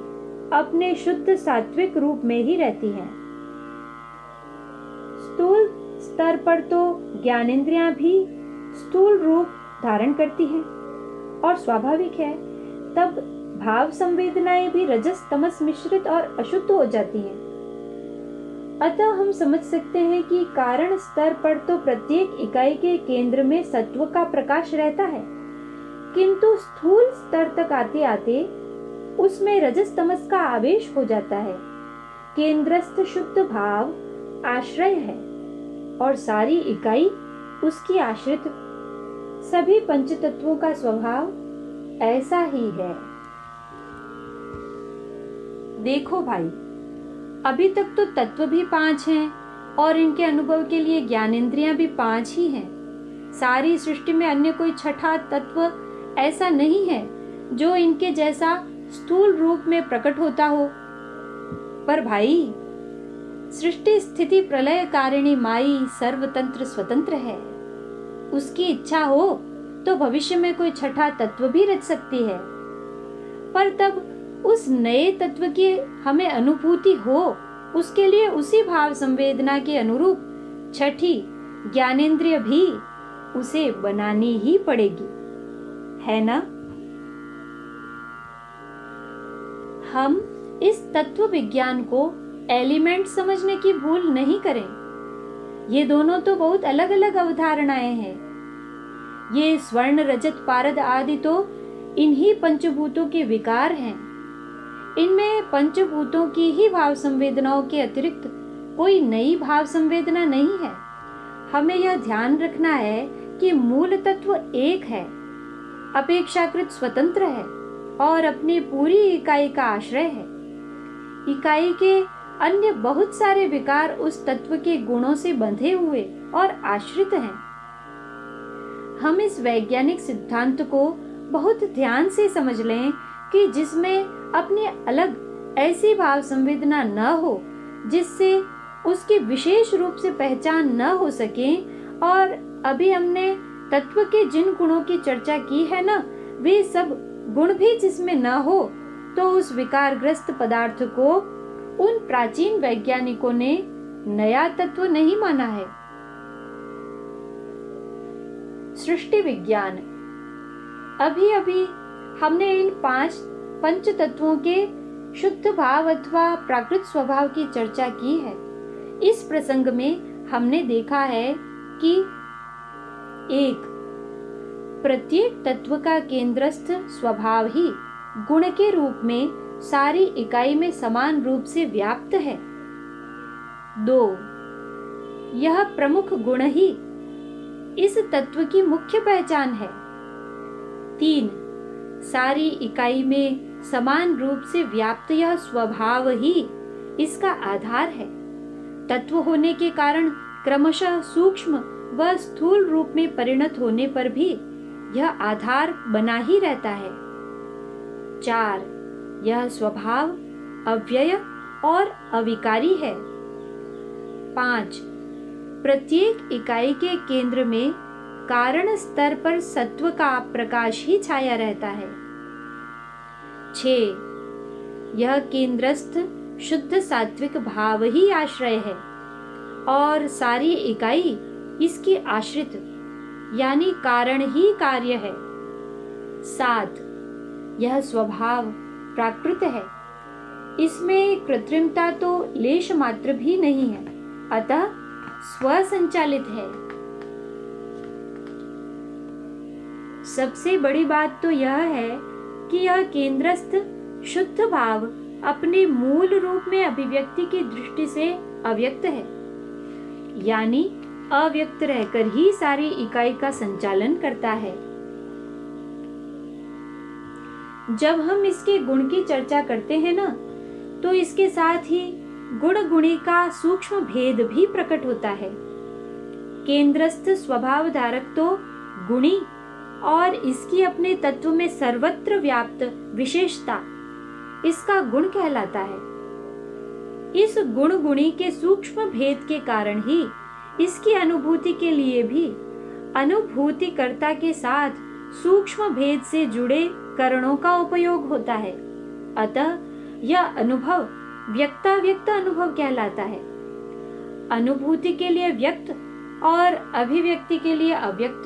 अपने शुद्ध सात्विक रूप में ही रहती हैं। स्थूल स्तर पर तो ज्ञानेंद्रियां भी स्थूल रूप धारण करती हैं, और स्वाभाविक है तब भाव संवेदनाएं भी रजस तमस मिश्रित और अशुद्ध हो जाती हैं। अतः हम समझ सकते हैं कि कारण स्तर पर तो प्रत्येक इकाई के केंद्र में सत्व का प्रकाश रहता है, किंतु स्थूल स्तर तक आते आते उसमें रजस तमस का आवेश हो जाता है। केंद्रस्थ शुद्ध भाव आश्रय है, और सारी इकाई उसकी आश्रित। सभी पंचतत्वों का स्वभाव ऐसा ही है। देखो भाई, अभी तक तो तत्व भी 5 हैं और इनके अनुभव के लिए ज्ञानेंद्रियां भी 5 ही हैं। सारी सृष्टि में अन्य कोई छठा तत्व ऐसा नहीं है जो इनके जैसा स्थूल रूप में प्रकट होता हो। पर भाई, सृष्टि स्थिति प्रलय कारिणी माई सर्वतंत्र स्वतंत्र है। उसकी इच्छा हो तो भविष्य में कोई छठा तत्व भी रच सकती है, पर तब उस नए तत्व की हमें अनुभूति हो, उसके लिए उसी भाव संवेदना के अनुरूप छठी ज्ञानेंद्रिय भी उसे बनानी ही पड़ेगी, है ना? हम इस तत्व विज्ञान को एलिमेंट समझने की भूल नहीं करें। ये दोनों तो बहुत अलग अलग अवधारणाएं हैं। ये स्वर्ण रजत पारद आदि तो इन्हीं पंचभूतों के विकार हैं। इनमें पंचभूतों की ही भाव संवेदनाओं के अतिरिक्त कोई नई भाव संवेदना नहीं है। हमें यह ध्यान रखना है कि मूल तत्व एक है, अपेक्षाकृत स्वतंत्र है और अपनी पूरी इकाई का आश्रय है। इकाई के अन्य बहुत सारे विकार उस तत्व के गुणों से बंधे हुए और आश्रित हैं। हम इस वैज्ञानिक सिद्धांत को बहुत ध्यान से समझ लें कि जिसमें अपनी अलग ऐसी भाव संवेदना न हो जिससे उसकी विशेष रूप से पहचान न हो सके। और अभी हमने तत्व के जिन गुणों की चर्चा की है ना, वे सब गुण भी जिसमें न हो तो उस विकारग्रस्त पदार्थ को उन प्राचीन वैज्ञानिकों ने नया तत्व नहीं माना है। सृष्टि विज्ञान, अभी अभी हमने इन 5 पंच तत्वों के शुद्ध भाव अथवा प्राकृत स्वभाव की चर्चा की है। इस प्रसंग में हमने देखा है कि 1. प्रत्येक तत्व का केंद्रस्थ स्वभाव ही गुण के रूप में सारी इकाई में समान रूप से व्याप्त है। 2. यह प्रमुख गुण ही इस तत्व की मुख्य पहचान है। 3. सारी इकाई में समान रूप से व्याप्त यह स्वभाव ही इसका आधार है। तत्व होने के कारण क्रमशः सूक्ष्म व स्थूल रूप में परिणत होने पर भी यह आधार बना ही रहता है। 4. यह स्वभाव अव्यय और अविकारी है। 5. प्रत्येक इकाई के केंद्र में कारण स्तर पर सत्व का प्रकाश ही छाया रहता है। 6. यह केंद्रस्थ शुद्ध सात्विक भाव ही आश्रय है और सारी इकाई इसकी आश्रित यानी कारण ही कार्य है। 7. यह स्वभाव प्राकृत है, इसमें कृत्रिमता तो लेश मात्र भी नहीं है, अतः स्वसंचालित है। सबसे बड़ी बात तो यह है कि यह केंद्रस्थ शुद्ध भाव अपने मूल रूप में अभिव्यक्ति की दृष्टि से अव्यक्त है, यानी अव्यक्त रहकर ही सारी इकाई का संचालन करता है। जब हम इसके गुण की चर्चा करते हैं ना, तो इसके साथ ही गुण गुणी का सूक्ष्म भेद भी प्रकट होता है। केंद्रस्थ स्वभाव धारक तो गुणी और इसकी अपने तत्व में सर्वत्र व्याप्त विशेषता इसका गुण कहलाता है। इस गुण गुणी के सूक्ष्म भेद के कारण ही इसकी अनुभूति के लिए भी अनुभूतिकर्ता के साथ सूक्ष्म भेद से जुड़े करणों का उपयोग होता है। अतः यह अनुभव व्यक्ताव्यक्त अनुभव कहलाता है। अनुभूति के लिए व्यक्त और अभिव्यक्ति के लिए अव्यक्त।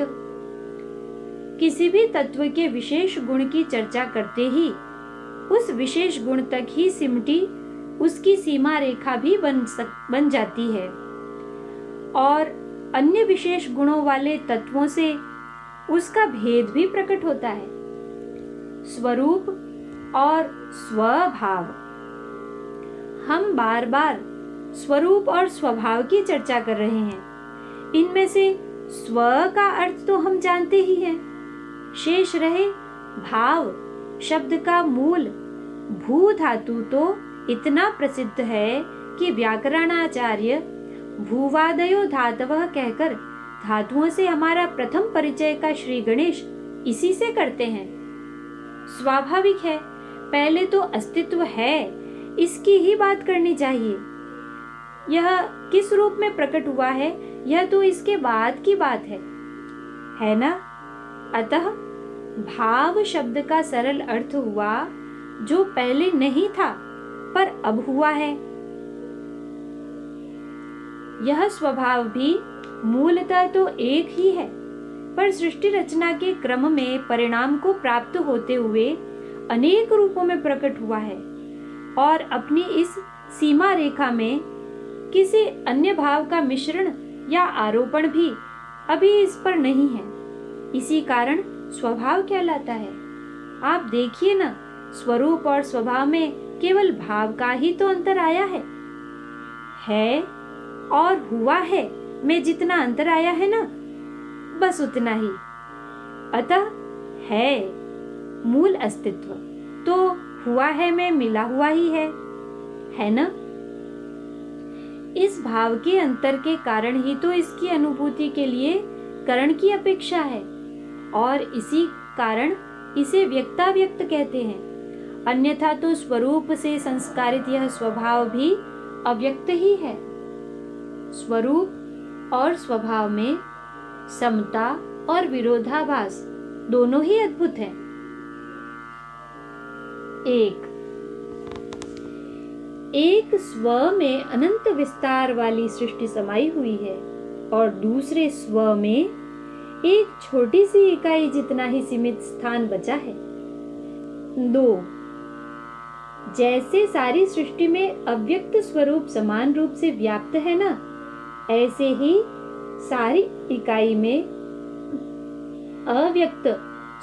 किसी भी तत्व के विशेष गुण की चर्चा करते ही उस विशेष गुण तक ही सिमटी उसकी सीमा रेखा भी बन जाती है और अन्य विशेष गुणों वाले तत्वों से उसका भेद भी प्रकट होता है। स्वरूप और स्वभाव, हम बार बार स्वरूप और स्वभाव की चर्चा कर रहे हैं, इनमें से स्व का अर्थ तो हम जानते ही हैं। शेष रहे भाव शब्द का मूल भू धातु तो इतना प्रसिद्ध है कि व्याकरणाचार्य भूवादयो धातवः कहकर धातुओं से हमारा प्रथम परिचय का श्री गणेश इसी से करते हैं। स्वाभाविक है, पहले तो अस्तित्व है, इसकी ही बात करनी चाहिए। यह किस रूप में प्रकट हुआ है, यह तो इसके बाद की बात है ना? अतः भाव शब्द का सरल अर्थ हुआ जो पहले नहीं था पर अब हुआ है। यह स्वभाव भी मूलतः तो एक ही है, पर सृष्टि रचना के क्रम में परिणाम को प्राप्त होते हुए अनेक रूपों में प्रकट हुआ है और अपनी इस सीमा रेखा में किसी अन्य भाव का मिश्रण या आरोपण भी अभी इस पर नहीं है। इसी कारण स्वभाव कहलाता है। आप देखिए ना, स्वरूप और स्वभाव में केवल भाव का ही तो अंतर आया है और हुआ है में जितना अंतर आया है ना, बस उतना ही। अतः है मूल अस्तित्व तो हुआ है में मिला हुआ ही है ना? इस भाव के अंतर के कारण ही तो इसकी अनुभूति के लिए करण की अपेक्षा है और इसी कारण इसे व्यक्ताव्यक्त कहते हैं। अन्यथा तो स्वरूप से संस्कारित यह स्वभाव भी अव्यक्त ही है। स्वरूप और स्वभाव में समता और विरोधाभास दोनों ही अद्भुत हैं। एक स्व में अनंत विस्तार वाली सृष्टि समाई हुई है और दूसरे स्व में एक छोटी सी इकाई जितना ही सीमित स्थान बचा है। 2. जैसे सारी सृष्टि में अव्यक्त स्वरूप समान रूप से व्याप्त है ना, ऐसे ही सारी इकाई में अव्यक्त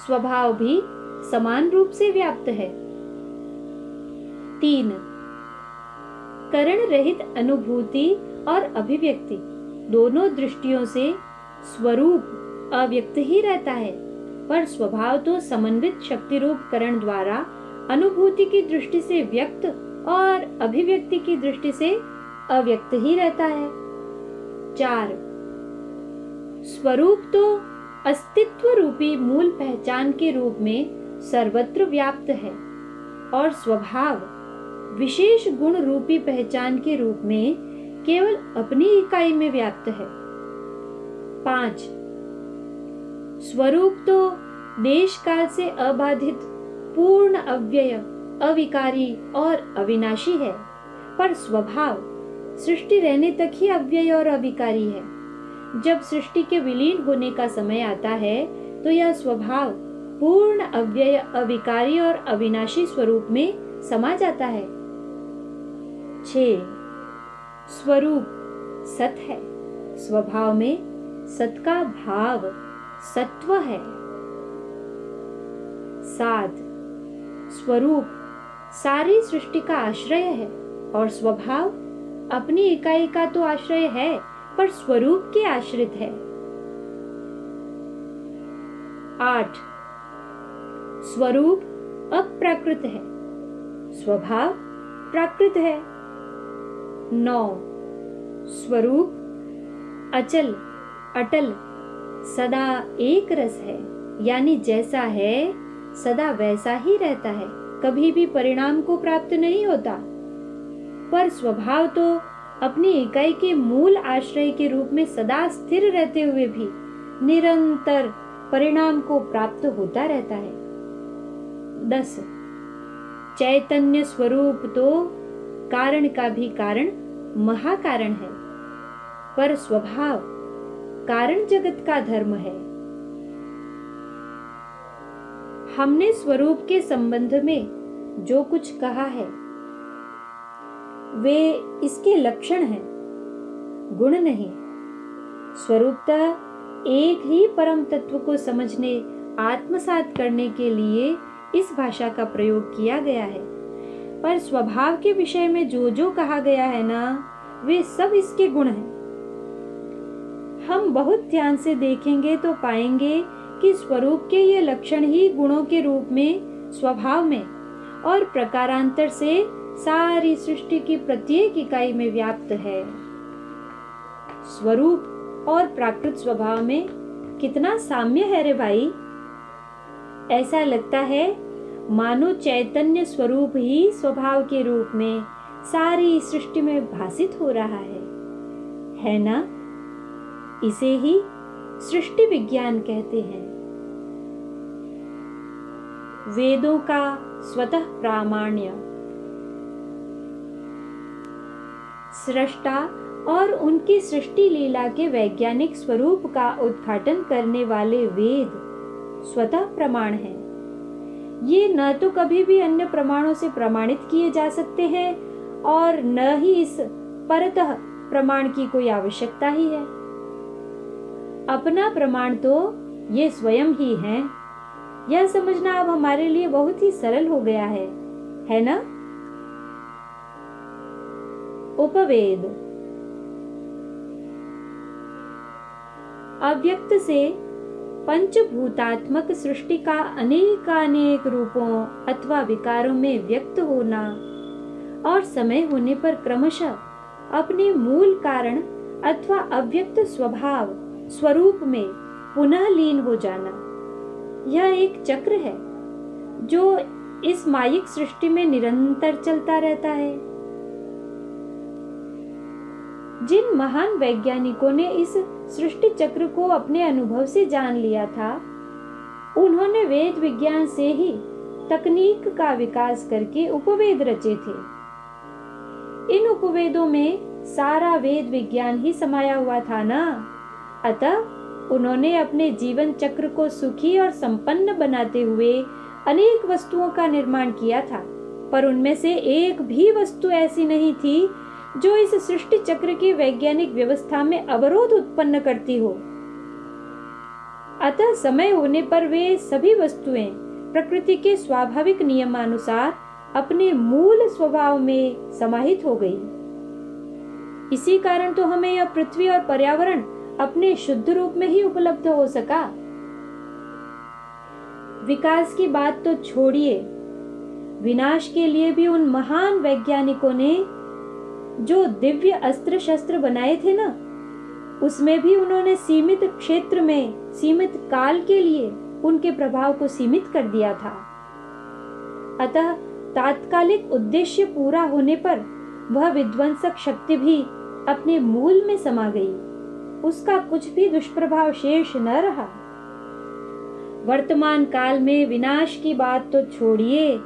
स्वभाव भी समान रूप से व्याप्त है। 3. करण रहित अनुभूति और अभिव्यक्ति दोनों दृष्टियों से स्वरूप अव्यक्त ही रहता है, पर स्वभाव तो समन्वित शक्ति रूप करण द्वारा अनुभूति की दृष्टि से व्यक्त और अभिव्यक्ति की दृष्टि से अव्यक्त ही रहता है। 4. स्वरूप तो अस्तित्व रूपी मूल पहचान के रूप में सर्वत्र व्याप्त है और स्वभाव विशेष गुण रूपी पहचान के रूप में केवल अपनी इकाई में व्याप्त है। 5. स्वरूप तो देश काल से अबाधित पूर्ण अव्यय अविकारी और अविनाशी है, पर स्वभाव सृष्टि रहने तक ही अव्यय और अविकारी है। जब सृष्टि के विलीन होने का समय आता है तो यह स्वभाव पूर्ण अव्यय अविकारी और अविनाशी स्वरूप में समा जाता है। 6. स्वरूप सत है, स्वभाव में सत का भाव सत्व है। 7. स्वरूप सारी सृष्टि का आश्रय है और स्वभाव अपनी इकाई का तो आश्रय है पर स्वरूप के आश्रित है। 8. स्वरूप अप्राकृत है, स्वभाव प्राकृत है। 9. स्वरूप अचल अटल सदा एक रस है, यानी जैसा है सदा वैसा ही रहता है, कभी भी परिणाम को प्राप्त नहीं होता। पर स्वभाव तो अपनी इकाई के मूल आश्रय के रूप में सदा स्थिर रहते हुए भी निरंतर परिणाम को प्राप्त होता रहता है। 10. चैतन्य स्वरूप तो कारण का भी कारण महाकारण है, पर स्वभाव कारण जगत का धर्म है। हमने स्वरूप के संबंध में जो कुछ कहा है वे इसके लक्षण हैं, गुण नहीं। स्वरूपतः एक ही परम तत्व को समझने आत्मसात करने के लिए इस भाषा का प्रयोग किया गया है, पर स्वभाव के विषय में जो जो कहा गया है ना, वे सब इसके गुण हैं। हम बहुत ध्यान से देखेंगे तो पाएंगे कि स्वरूप के ये लक्षण ही गुणों के रूप में, स्वभाव में और प्रकारांतर से सारी सृष्टि की प्रत्येक इकाई में व्याप्त है। स्वरूप और प्राकृत स्वभाव में कितना साम्य है रे भाई। ऐसा लगता है मानो चैतन्य स्वरूप ही स्वभाव के रूप में सारी सृष्टि में भासित हो रहा है ना? इसे ही सृष्टि विज्ञान कहते हैं। वेदों का स्वतः प्रामाण्य, सृष्टा और उनकी सृष्टि लीला के वैज्ञानिक स्वरूप का उद्घाटन करने वाले वेद स्वतः प्रमाण हैं। ये न तो कभी भी अन्य प्रमाणों से प्रमाणित किए जा सकते हैं और न ही इस परतः प्रमाण की कोई आवश्यकता ही है। अपना प्रमाण तो ये स्वयं ही है। यह समझना अब हमारे लिए बहुत ही सरल हो गया है ना? उपवेद, अव्यक्त से पंचभूतात्मक सृष्टि का अनेकानेक रूपों अथवा विकारों में व्यक्त होना और समय होने पर क्रमशः अपने मूल कारण अथवा अव्यक्त स्वभाव स्वरूप में पुनः लीन हो जाना, यह एक चक्र है जो इस मायिक सृष्टि में निरंतर चलता रहता है। जिन महान वैज्ञानिकों ने इस सृष्टि चक्र को अपने अनुभव से जान लिया था, उन्होंने वेद विज्ञान से ही तकनीक का विकास करके उपवेद रचे थे। इन उपवेदों में सारा वेद विज्ञान ही समाया हुआ था ना। अतः उन्होंने अपने जीवन चक्र को सुखी और संपन्न बनाते हुए अनेक वस्तुओं का निर्माण किया था, पर उनमें से एक भी वस्तु ऐसी नहीं थी जो इस सृष्टि चक्र की वैज्ञानिक व्यवस्था में अवरोध उत्पन्न करती हो। अतः समय होने पर वे सभी वस्तुएं प्रकृति के स्वाभाविक नियमानुसार अपने मूल स्वभाव में समाहित हो गई। इसी कारण तो हमें यह पृथ्वी और पर्यावरण अपने शुद्ध रूप में ही उपलब्ध हो सका। विकास की बात तो छोड़िए, विनाश के लिए भी उन महान वैज्ञानिकों ने जो दिव्य अस्त्र शस्त्र बनाए थे ना, उसमें भी उन्होंने सीमित क्षेत्र में सीमित काल के लिए उनके प्रभाव को सीमित कर दिया था। अतः तात्कालिक उद्देश्य पूरा होने पर वह विध्वंसक शक्ति भी अपने मूल में समा गई, उसका कुछ भी दुष्प्रभाव शेष न रहा। वर्तमान काल में विनाश की बात तो छोड़िए,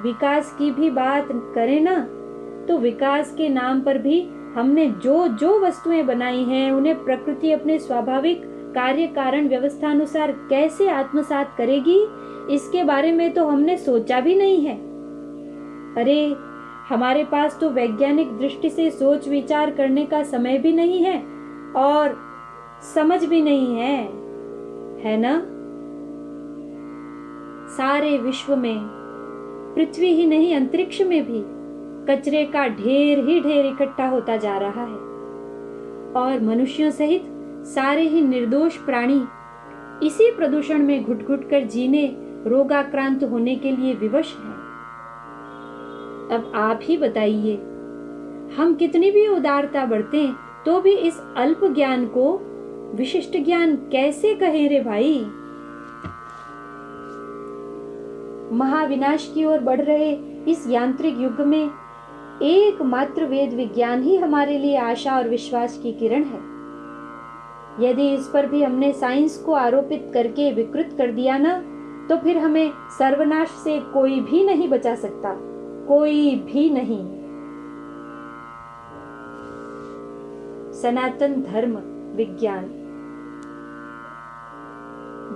विकास की भी बात करें ना, तो विकास के नाम पर भी हमने जो जो वस्तुएं बनाई हैं, उन्हें प्रकृति अपने स्वाभाविक कार्य कारण व्यवस्था अनुसार कैसे आत्मसात करेगी, इसके बारे में तो हमने सोचा भी नहीं है। अरे, हमारे पास तो वैज्ञानिक दृष्टि से सोच विचार करने का समय भी नहीं है और समझ भी नहीं है ना? सारे विश्व में, पृथ्वी ही नहीं अंतरिक्ष में भी कचरे का ढेर ही ढेर इकट्ठा होता जा रहा है और मनुष्यों सहित सारे ही निर्दोष प्राणी इसी प्रदूषण में घुट घुट कर जीने, रोगाक्रांत होने के लिए विवश हैं। अब आप ही बताइए, हम कितनी भी उदारता बरतें तो भी इस अल्प ज्ञान को विशिष्ट ज्ञान कैसे कहें रे भाई? महाविनाश की ओर बढ़ रहे इस यांत्रिक युग में एकमात्र वेद विज्ञान ही हमारे लिए आशा और विश्वास की किरण है। यदि इस पर भी हमने साइंस को आरोपित करके विकृत कर दिया ना, तो फिर हमें सर्वनाश से कोई भी नहीं बचा सकता, कोई भी नहीं। सनातन धर्म विज्ञान।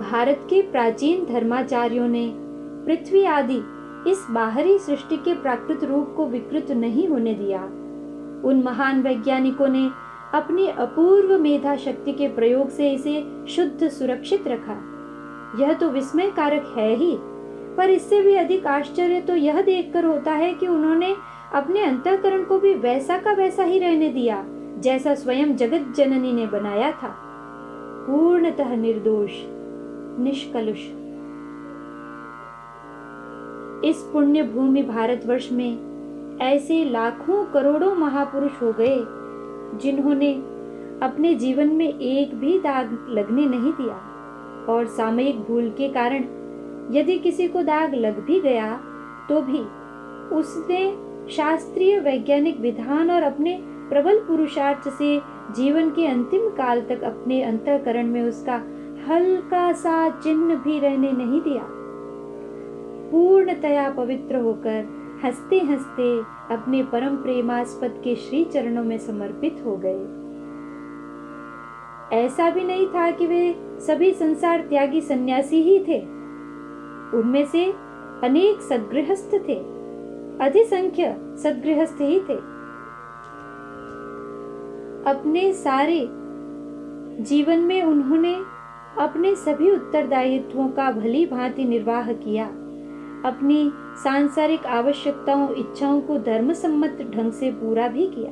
भारत के प्राचीन धर्माचार्यों ने पृथ्वी आदि इस बाहरी सृष्टि के प्राकृत रूप को विकृत नहीं होने दिया। उन महान वैज्ञानिकों ने अपनी अपूर्व मेधा शक्ति के प्रयोग से इसे शुद्ध सुरक्षित रखा। यह तो विस्मयकारक है ही, पर इससे भी अधिक आश्चर्य तो यह देखकर होता है कि उन्होंने अपने अंतःकरण को भी वैसा का वैसा ही रहने दिया जैसा स्वयं जगत जननी ने बनाया था। पूर्णतः निर्दोष, निष्कलुष। इस पुण्य भूमि भारतवर्ष में ऐसे लाखों करोड़ों महापुरुष हो गए जिन्होंने अपने जीवन में एक भी दाग लगने नहीं दिया, और सामयिक भूल के कारण यदि किसी को दाग लग भी गया तो भी उसने शास्त्रीय वैज्ञानिक विधान और अपने प्रबल पुरुषार्थ से जीवन के अंतिम काल तक अपने अंतःकरण में उसका हल्का सा चिन्ह भी रहने नहीं दिया। पूर्णतया पवित्र होकर हंसते हंसते अपने परम प्रेमास्पद के श्री चरणों में समर्पित हो गए। ऐसा भी नहीं था कि वे सभी संसार त्यागी सन्यासी ही थे। उनमें से अनेक सद्गृहस्थ थे, अधिसंख्य सद्गृहस्थ ही थे। अपने सारे जीवन में उन्होंने अपने सभी उत्तरदायित्वों का भली भांति निर्वाह किया। अपनी सांसारिक आवश्यकताओं, इच्छाओं को धर्मसम्मत ढंग से पूरा भी किया।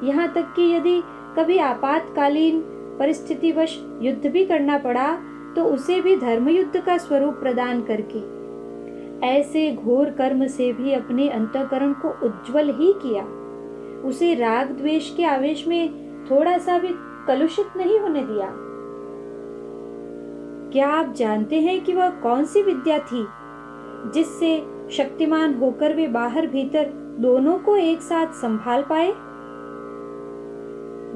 यहाँ तक कि यदि कभी आपातकालीन परिस्थितिवश युद्ध भी करना पड़ा तो उसे भी धर्म युद्ध का स्वरूप प्रदान करके ऐसे घोर कर्म से भी अपने अंतःकरण को उज्जवल ही किया। उसे राग द्वेष के आवेश में थोड़ा सा भी कलुषित नहीं होने दिया। क्या आप जानते हैं कि वह कौन सी विद्या थी जिससे शक्तिमान होकर वे बाहर भीतर दोनों को एक साथ संभाल पाए?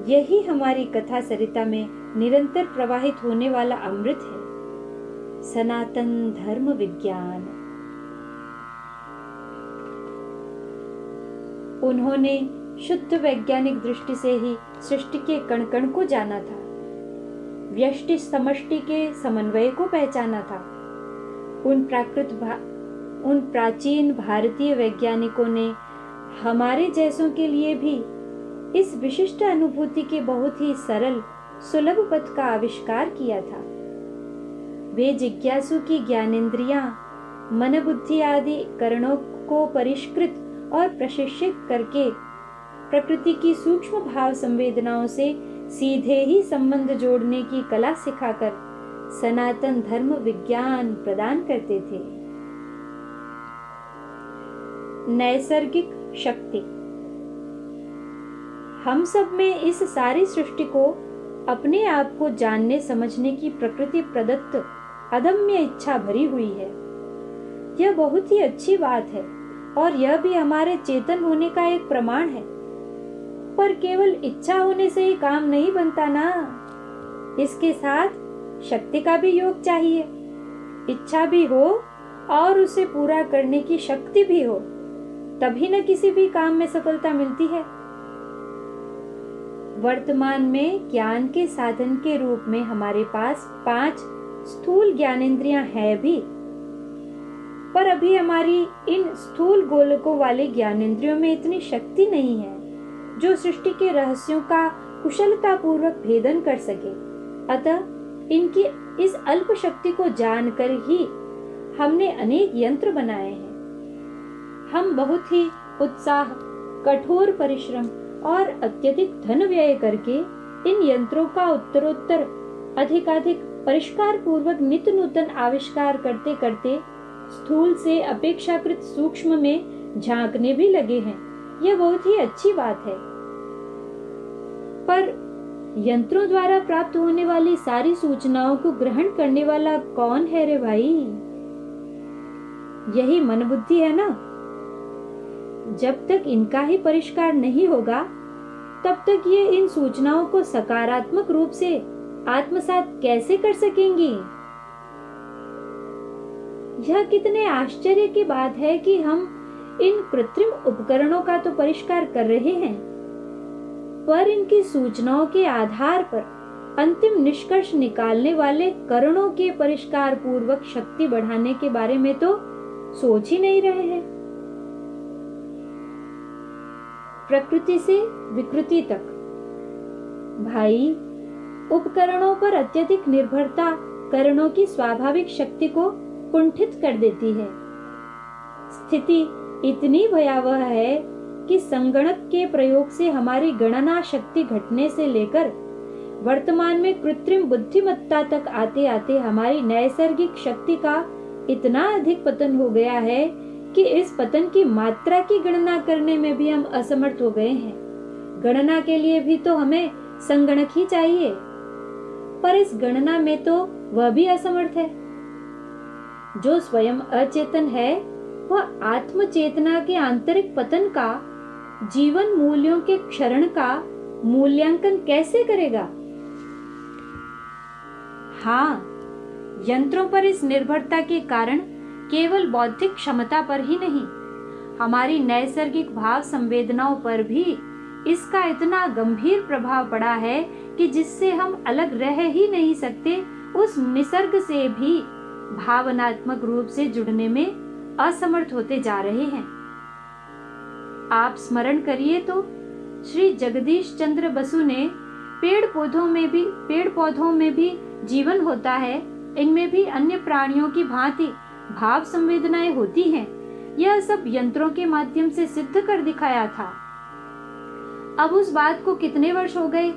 यही हमारी कथा सरिता में निरंतर प्रवाहित होने वाला अमृत है, सनातन धर्म विज्ञान। उन्होंने शुद्ध वैज्ञानिक दृष्टि से ही सृष्टि के कण कण को जाना था, व्यष्टि समष्टि के समन्वय को पहचाना था। उन प्राचीन भारतीय वैज्ञानिकों ने हमारे जैसों के लिए भी इस विशिष्ट अनुभूति के बहुत ही सरल सुलभ पथ का आविष्कार किया था। वे जिज्ञासु की ज्ञानेंद्रियां, मन बुद्धि आदि करणों को परिष्कृत और प्रशिक्षित करके प्रकृति की सूक्ष्म भाव संवेदनाओं से सीधे ही संबंध जोड़ने की कला सिखाकर सनातन धर्म विज्ञान प्रदान करते थे। नैसर्गिक शक्ति। हम सब में इस सारी सृष्टि को अपने आप को जानने समझने की प्रकृति प्रदत्त अदम्य इच्छा भरी हुई है। यह बहुत ही अच्छी बात है और यह भी हमारे चेतन होने का एक प्रमाण है। पर केवल इच्छा होने से ही काम नहीं बनता ना, इसके साथ शक्ति का भी योग चाहिए। इच्छा भी हो और उसे पूरा करने की शक्ति भी हो, तभी न किसी भी काम में सफलता मिलती है। वर्तमान में ज्ञान के साधन के रूप में हमारे पास 5 स्थूल ज्ञानेंद्रियां हैं भी, पर अभी हमारी इन स्थूल गोलकों वाले ज्ञानेंद्रियों में इतनी शक्ति नहीं है जो सृष्टि के रहस्यों का कुशलता पूर्वक भेदन कर सके। अतः इनकी इस अल्प शक्ति को जानकर ही हमने अनेक यंत्र बनाए हैं। हम बहुत ही उत्साह, कठोर परिश्रम और अत्यधिक धन व्यय करके इन यंत्रों का उत्तरोत्तर अधिकाधिक परिष्कार पूर्वक नित्य नूतन आविष्कार करते करते स्थूल से अपेक्षाकृत सूक्ष्म में झांकने भी लगे हैं। यह बहुत ही अच्छी बात है, पर यंत्रों द्वारा प्राप्त होने वाली सारी सूचनाओं को ग्रहण करने वाला कौन है रे भाई? यही मन बुद्धि है ना। जब तक इनका ही परिष्कार नहीं होगा तब तक ये इन सूचनाओं को सकारात्मक रूप से आत्मसात कैसे कर सकेंगी? यह कितने आश्चर्य की बात है कि हम इन कृत्रिम उपकरणों का तो परिष्कार कर रहे हैं, पर इनकी सूचनाओं के आधार पर अंतिम निष्कर्ष निकालने वाले करणों के परिष्कार पूर्वक शक्ति बढ़ाने के बारे में तो सोच ही नहीं रहे हैं। प्रकृति से विकृति तक भाई, उपकरणों पर अत्यधिक निर्भरता करणों की स्वाभाविक शक्ति को कुंठित कर देती है। स्थिति इतनी भयावह है कि संगणक के प्रयोग से हमारी गणना शक्ति घटने से लेकर वर्तमान में कृत्रिम बुद्धिमत्ता तक आते आते हमारी नैसर्गिक शक्ति का इतना अधिक पतन हो गया है कि इस पतन की मात्रा की गणना करने में भी हम असमर्थ हो गए हैं। गणना के लिए भी तो हमें संगणक ही चाहिए, पर इस गणना में तो वह भी असमर्थ है। जो स्वयं अचेतन है वह आत्म चेतना के आंतरिक पतन का, जीवन मूल्यों के क्षरण का मूल्यांकन कैसे करेगा? हाँ, यंत्रों पर इस निर्भरता के कारण केवल बौद्धिक क्षमता पर ही नहीं, हमारी नैसर्गिक भाव संवेदनाओं पर भी इसका इतना गंभीर प्रभाव पड़ा है कि जिससे हम अलग रह ही नहीं सकते, उस निसर्ग से भी भावनात्मक रूप से जुड़ने में असमर्थ होते जा रहे हैं। आप स्मरण करिए तो श्री जगदीश चंद्र बसु ने पेड़ पौधों में भी जीवन होता है, इनमें भी अन्य प्राणियों की भांति भाव संवेदनाएं होती हैं, यह सब यंत्रों के माध्यम से सिद्ध कर दिखाया था। अब उस बात को कितने वर्ष हो गए?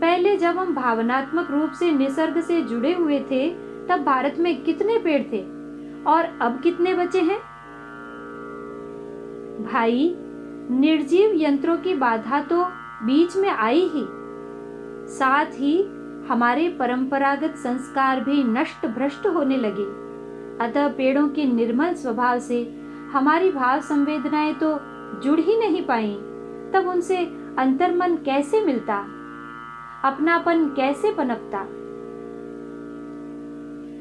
पहले जब हम भावनात्मक रूप से निसर्ग से जुड़े हुए थे तब भारत में कितने पेड़ थे और अब कितने बचे हैं? भाई, निर्जीव यंत्रों की बाधा तो बीच में आई ही, साथ ही हमारे परंपरागत संस्कार भी नष्ट भ्रष्ट होने लगे। अतः पेड़ों के निर्मल स्वभाव से हमारी भाव संवेदनाएं तो जुड़ ही नहीं पाई, तब उनसे अंतर्मन कैसे मिलता, अपनापन कैसे पनपता?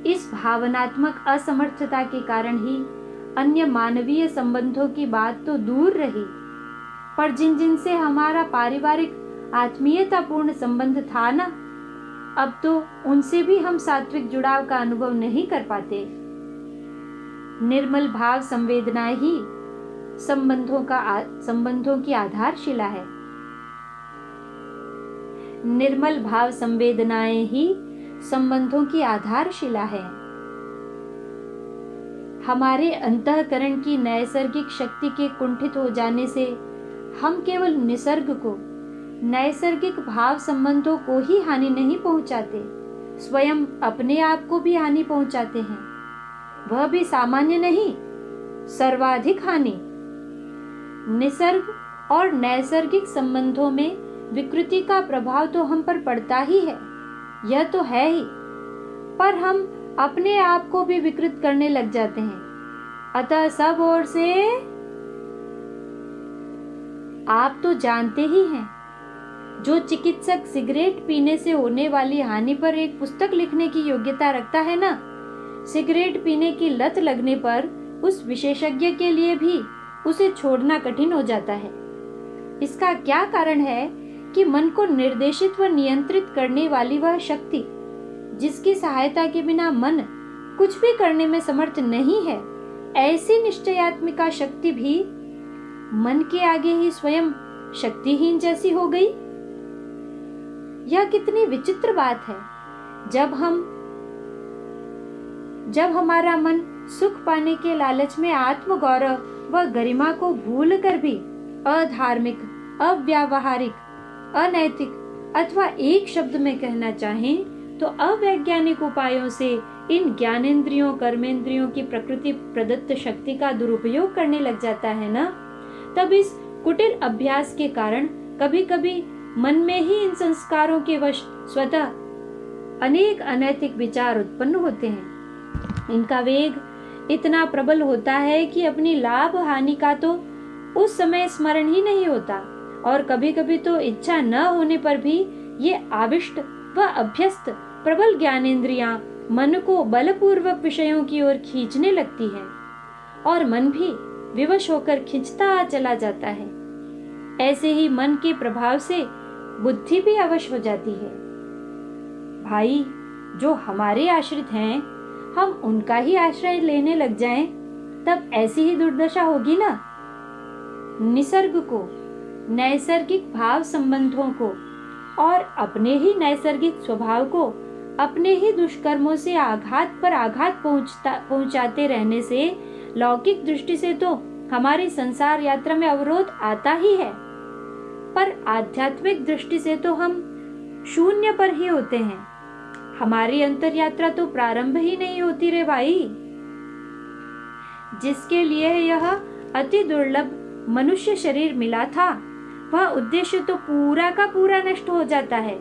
इस भावनात्मक असमर्थता के कारण ही अन्य मानवीय संबंधों की बात तो दूर रही, पर जिनसे हमारा पारिवारिक आत्मीयतापूर्ण संबंध था ना, अब तो उनसे भी हम सात्विक जुड़ाव का अनुभव नहीं कर पाते। निर्मल भाव संवेदनाएं ही संबंधों की आधारशिला है। निर्मल भाव संवेदनाएं ही संबंधों की आधारशिला है। हमारे अंतःकरण की नैसर्गिक शक्ति के कुंठित हो जाने से हम केवल निसर्ग को, नैसर्गिक भाव संबंधों को ही हानि नहीं पहुंचाते, स्वयं अपने आप को भी हानि पहुंचाते हैं, वह भी सामान्य नहीं, सर्वाधिक हानि। निसर्ग और नैसर्गिक संबंधों में विकृति का प्रभाव तो हम पर पड़ता ही है, यह तो है ही, पर हम अपने आप को भी विकृत करने लग जाते हैं। अतः सब ओर से आप तो जानते ही हैं, जो चिकित्सक सिगरेट पीने से होने वाली हानि पर एक पुस्तक लिखने की योग्यता रखता है ना, सिगरेट पीने की लत लगने पर उस विशेषज्ञ के लिए भी उसे छोड़ना कठिन हो जाता है। इसका क्या कारण है कि मन को निर्देशित व नियंत्रित करने वाली वह शक्ति, जिसकी सहायता के बिना मन कुछ भी करने में समर्थ नहीं है, ऐसी निश्चयात्मिका शक्ति भी मन के आगे ही स्वयं शक्तिहीन जैसी हो गई। यह कितनी विचित्र बात है। जब हमारा मन सुख पाने के लालच में आत्मगौरव व गरिमा को भूलकर भी अधार्मिक, अव्यावहारिक, अनैतिक अथवा एक शब्द में कहना चाहें तो अवैज्ञानिक उपायों से इन ज्ञानेंद्रियों, कर्मेंद्रियों की प्रकृति प्रदत्त शक्ति का दुरुपयोग करने लग जाता है ना, तब इस कुटिल अभ्यास के कारण कभी कभी मन में ही इन संस्कारों के वश स्वतः अनेक अनैतिक विचार उत्पन्न होते हैं। इनका वेग इतना प्रबल होता है कि अपनी लाभ हानि का तो उस समय स्मरण ही नहीं होता, और कभी कभी तो इच्छा न होने पर भी ये आविष्ट व अभ्यस्त प्रबल ज्ञानेंद्रियां मन को बलपूर्वक विषयों की ओर खींचने लगती हैं, और मन भी विवश होकर खिंचता चला जाता है। ऐसे ही मन के प्रभाव से बुद्धि भी अवश हो जाती है। भाई, जो हमारे आश्रित हैं, हम उनका ही आश्रय लेने लग जाएं, तब ऐसी ही दुर्दशा होगी ना। निसर्ग को, नैसर्गिक भाव संबंधों को और अपने ही नैसर्गिक स्वभाव को अपने ही दुष्कर्मों से आघात पर आघात पहुंचाते रहने से लौकिक दृष्टि से तो हमारी संसार यात्रा में अवरोध आता ही है, पर आध्यात्मिक दृष्टि से तो हम शून्य पर ही होते हैं। हमारी अंतर यात्रा तो प्रारंभ ही नहीं होती रे भाई। जिसके लिए यह अति दुर्लभ मनुष्य शरीर मिला था, वह उद्देश्य तो पूरा का पूरा नष्ट हो जाता है।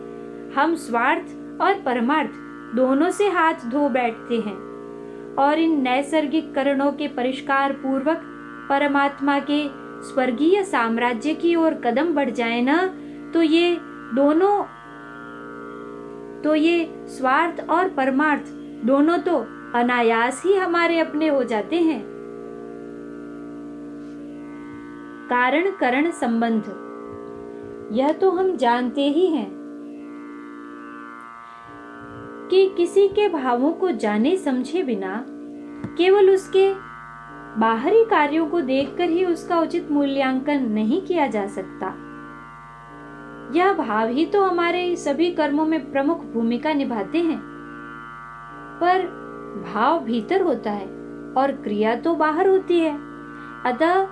हम स्वार्थ और परमार्थ दोनों से हाथ धो बैठते हैं और इन नैसर्गिक करणों के परिष्कार पूर्वक परमात्मा के स्वर्गीय साम्राज्य की ओर कदम बढ़ जाए ना, तो ये स्वार्थ और परमार्थ दोनों तो अनायास ही हमारे अपने हो जाते हैं। कारण करण संबंध, यह तो हम जानते ही हैं कि किसी के भावों को जाने समझे बिना केवल उसके बाहरी कार्यों को देखकर ही उसका उचित मूल्यांकन नहीं किया जा सकता। यह भाव ही तो हमारे सभी कर्मों में प्रमुख भूमिका निभाते हैं। पर भाव भीतर होता है और क्रिया तो बाहर होती है। अतः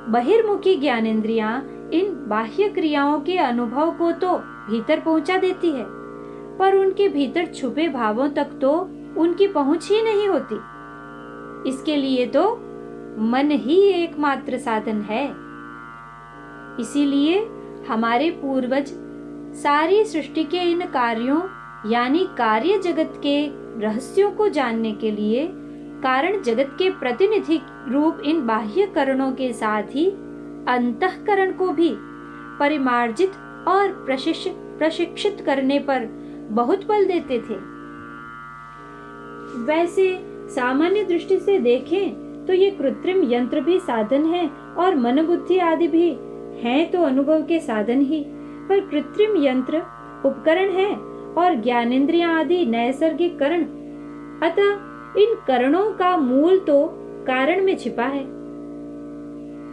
बहिर्मुखी ज्ञानेंद्रियां इन बाह्य क्रियाओं के अनुभव को तो भीतर पहुंचा देती है, पर उनके भीतर छुपे भावों तक तो उनकी पहुंच ही नहीं होती। इसके लिए तो मन ही एकमात्र साधन है। इसीलिए हमारे पूर्वज सारी सृष्टि के इन कार्यों यानी कार्य जगत के रहस्यों को जानने के लिए कारण जगत के प्रतिनिधि रूप इन बाह्य करणों के साथ ही अंतःकरण को भी परिमार्जित और प्रशिक्षित करने पर बहुत बल देते थे। वैसे सामान्य दृष्टि से देखें तो ये कृत्रिम यंत्र भी साधन है और मन बुद्धि आदि भी हैं तो अनुभव के साधन ही। पर कृत्रिम यंत्र उपकरण है और ज्ञानेंद्रियां आदि नैसर्गिक करण। अतः इन करणों का मूल तो कारण में छिपा है।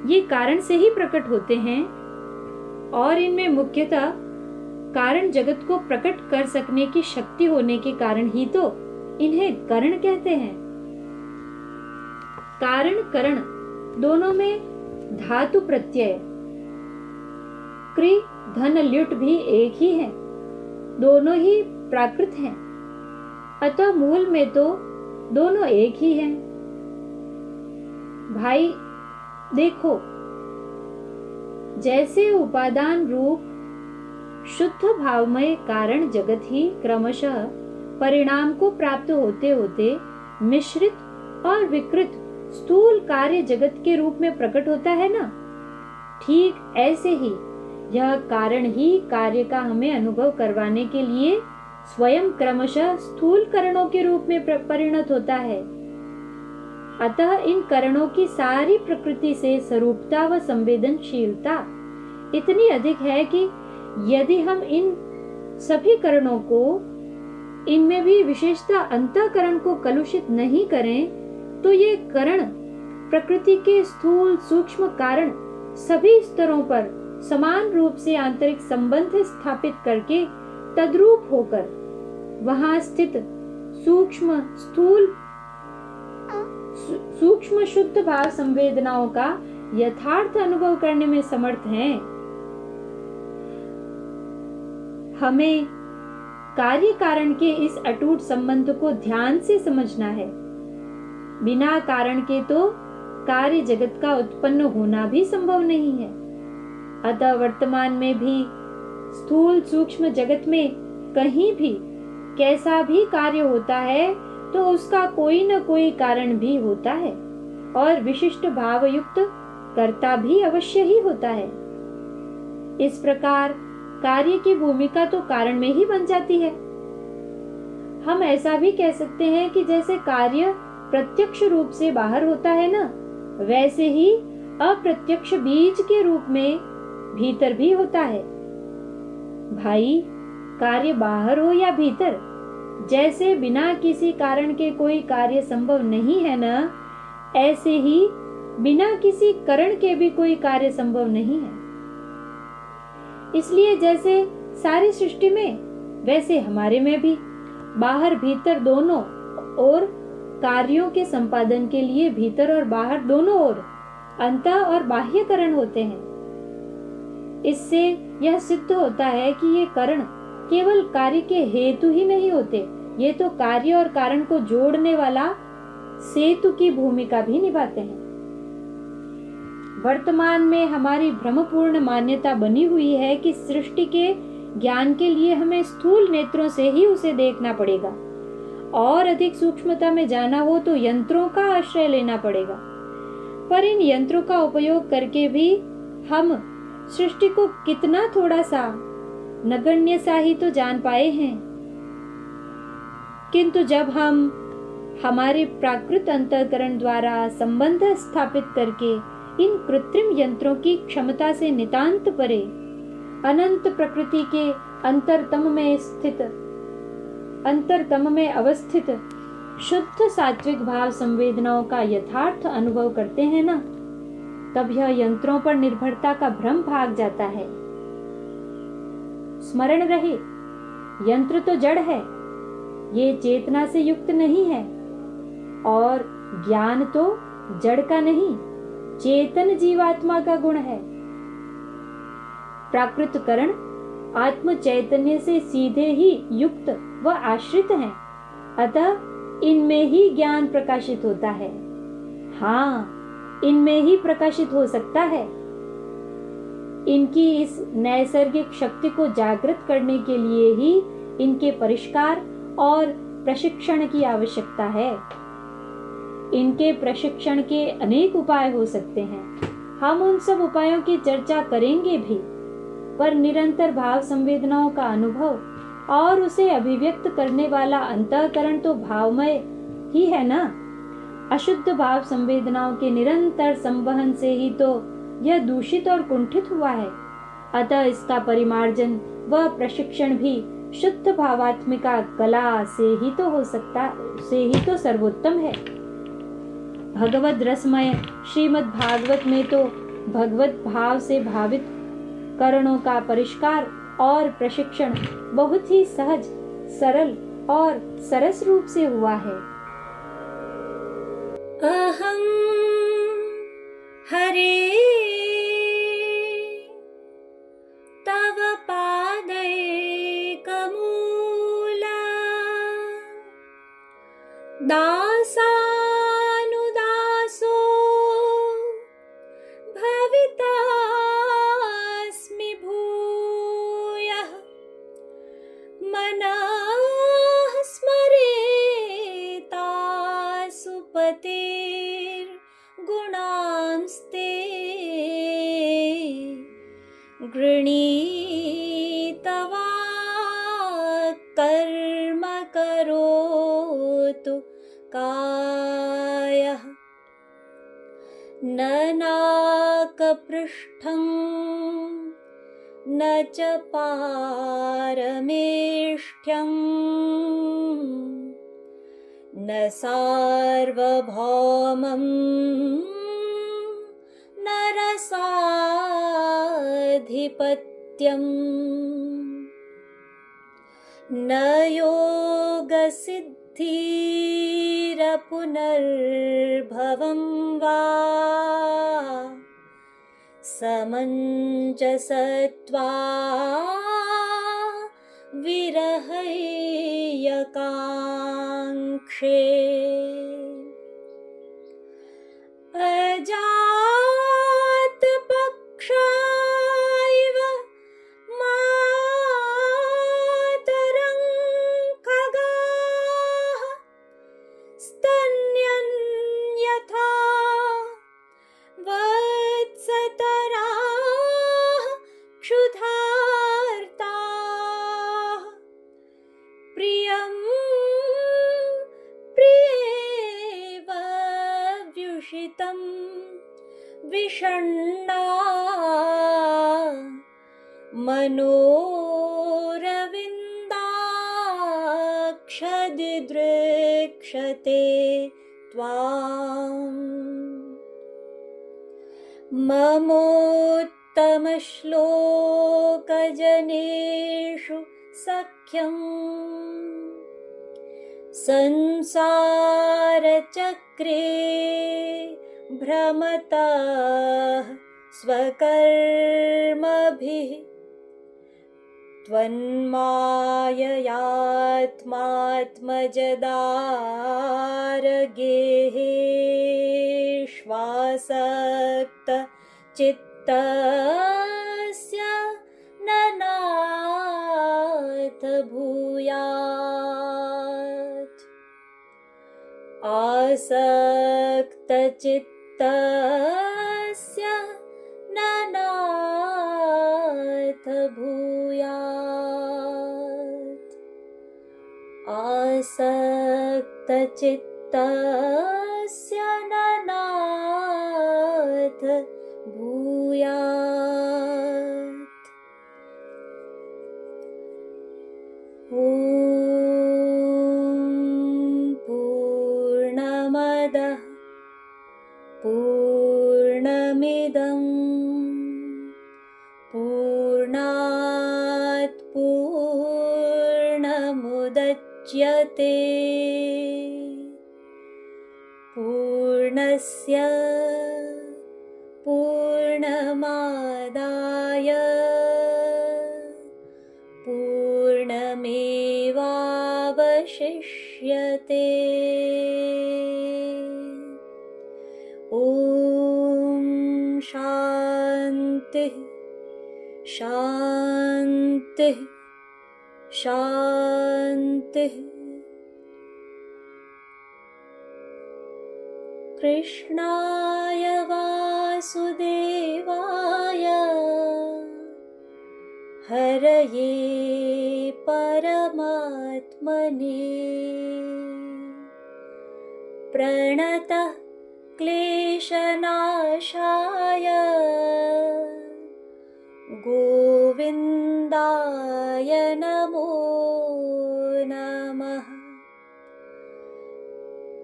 ये कारण से ही प्रकट होते हैं और इनमें मुख्यतः कारण जगत को प्रकट कर सकने की शक्ति होने के कारण ही तो इन्हें करण कहते हैं। कारण करण दोनों में धातु प्रत्यय क्रि धन ल्युट भी एक ही है, दोनों ही प्राकृत हैं। अतः मूल में तो दोनों एक ही हैं। भाई देखो, जैसे उपादान रूप शुद्ध भावमय कारण जगत ही क्रमशः परिणाम को प्राप्त होते होते मिश्रित और विकृत स्थूल कार्य जगत के रूप में प्रकट होता है ना, ठीक ऐसे ही यह कारण ही कार्य का हमें अनुभव करवाने के लिए स्वयं क्रमशः स्थूल करणों के रूप में परिणत होता है। अतः इन करणों की सारी प्रकृति से स्वरूपता व संवेदनशीलता इतनी अधिक है कि यदि हम इन सभी करणों को, इनमें भी विशेषता अंतःकरण को कलुषित नहीं करें तो ये करण प्रकृति के स्थूल सूक्ष्म कारण सभी स्तरों पर समान रूप से आंतरिक संबंध स्थापित करके तद्रूप होकर वहां स्थित सूक्ष्म शुद्ध भाव संवेदनाओं का यथार्थ अनुभव करने में समर्थ हैं। हमें कार्य कारण के इस अटूट संबंध को ध्यान से समझना है। बिना कारण के तो कार्य जगत का उत्पन्न होना भी संभव नहीं है। अतः वर्तमान में भी स्थूल सूक्ष्म जगत में कहीं भी कैसा भी कार्य होता है तो उसका कोई न कोई कारण भी होता है और विशिष्ट भाव युक्त कर्ता भी अवश्य ही होता है। इस प्रकार कार्य की भूमिका तो कारण में ही बन जाती है। हम ऐसा भी कह सकते हैं कि जैसे कार्य प्रत्यक्ष रूप से बाहर होता है ना, वैसे ही अप्रत्यक्ष बीज के रूप में भीतर भी होता है। भाई, कार्य बाहर हो या भीतर, जैसे बिना किसी कारण के कोई कार्य संभव नहीं है ना, ऐसे ही बिना किसी कारण के भी कोई कार्य संभव नहीं है। इसलिए जैसे सारी सृष्टि में, वैसे हमारे में भी बाहर भीतर दोनों ओर कार्यों के संपादन के लिए भीतर और बाहर दोनों ओर अंतः और बाह्य करण होते हैं। इससे यह सिद्ध होता है कि ये करण केवल कार्य के हेतु ही नहीं होते, ये तो कार्य और कारण को जोड़ने वाला सेतु की भूमिका भी निभाते हैं। वर्तमान में हमारी भ्रमपूर्ण मान्यता बनी हुई है कि सृष्टि के ज्ञान के लिए हमें स्थूल नेत्रों से ही उसे देखना पड़ेगा, और अधिक सूक्ष्मता में जाना हो तो यंत्रों का आश्रय लेना पड़ेगा। पर इन यंत्रों का उपयोग करके भी हम सृष्टि को कितना थोड़ा सा, नगण्य सा ही तो जान पाए हैं। किंतु जब हम हमारे प्राकृत अंतःकरण द्वारा संबंध स्थापित करके इन कृत्रिम यंत्रों की क्षमता से नितांत परे अनंत प्रकृति के अंतरतम में अवस्थित शुद्ध सात्विक भाव संवेदनाओं का यथार्थ अनुभव करते हैं ना, तब यह यंत्रों पर निर्भरता का भ्रम भाग जाता है। स्मरण रहे, यंत्र तो जड़ है, ये चेतना से युक्त नहीं है, और ज्ञान तो जड़ का नहीं, चेतन जीवात्मा का गुण है। प्राकृतकरण आत्म चैतन्य से सीधे ही युक्त व आश्रित हैं, अतः इनमें ही ज्ञान प्रकाशित होता है। हाँ, इनमें ही प्रकाशित हो सकता है। इनकी इस नैसर्गिक शक्ति को जागृत करने के लिए ही इनके परिष्कार और प्रशिक्षण की आवश्यकता है। इनके प्रशिक्षण के अनेक उपाय हो सकते हैं, हम उन सब उपायों की चर्चा करेंगे भी, पर निरंतर भाव संवेदनाओं का अनुभव और उसे अभिव्यक्त करने वाला अंतःकरण तो भावमय ही है ना। अशुद्ध भाव संवेदनाओं के निरंतर संवहन से ही तो यह दूषित और कुंठित हुआ है, अतः इसका परिमार्जन व प्रशिक्षण भी शुद्ध भावात्मिका कला से ही तो हो सकता, से ही तो सर्वोत्तम है। भगवद रसमय श्रीमद् भागवत में तो भगवत भाव से भावित करणों का परिष्कार और प्रशिक्षण बहुत ही सहज, सरल और सरस रूप से हुआ है। अहं हरे तव पादैकमूला दासानुदासो भवितास्मि भूयः मनः स्मरेतासु पतेर्गुणांस्ते गृणीतवा कर्म करोतु कायः न नाकपृष्ठं न च पारमेष्ठ्यं न सार्वभौमं न रसाधिपत्यम् न योगसिद्धिरपुनर्भवं वा समञ्जसत्वा विरहयकाङ्क्षे अजातपक्षायव मातरं खगाः स्तन्यन्यथा वत्सतराः क्षुधार्ताः प्रियं प्रियेव व्युषितं विषण्णा मनोरविन्दाक्षदिदृक्षते त्वाम् ममोत्तमश्लोकजनेषु सख्यं संसारचक्रे भ्रमतः स्वकर्मभिः त्वन्माययात्मात्मजदारगेष्वासक्त चित्तस्य न नाथ भूयात् आसक्तचित्तस्य न नाथ भूयात् आसक्तचित्तस्य न नाथ भूयात्। ॐ पूर्णमदः पूर्णमिदं पूर्णात् पूर्णमुदच्यते पूर्णस्य पूर्णमादाय पूर्णमेवावशिष्यते। ॐ शान्तिः शान्तिः शान्तिः। कृष्णाय वासुदेवाय हरये परमात्मने प्रणतः क्लेशनाशाय गोविन्दाय नमो नमः।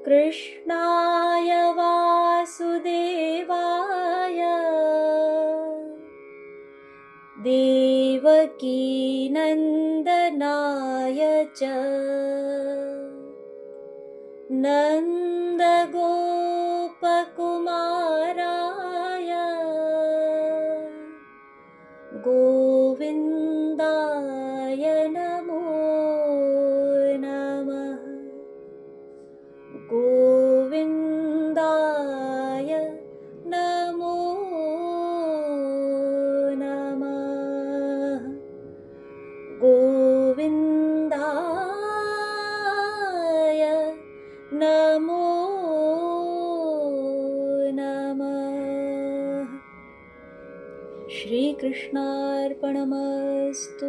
कृष्णाय वासुदेवाय देवकीनन्दनाय च नन्दगोपकुमाराय गोविन्दाय नमो नमः। गोविन्दाय नमो नमः। गोविन्दाय नमो नमः। श्रीकृष्णार्पणमस्तु।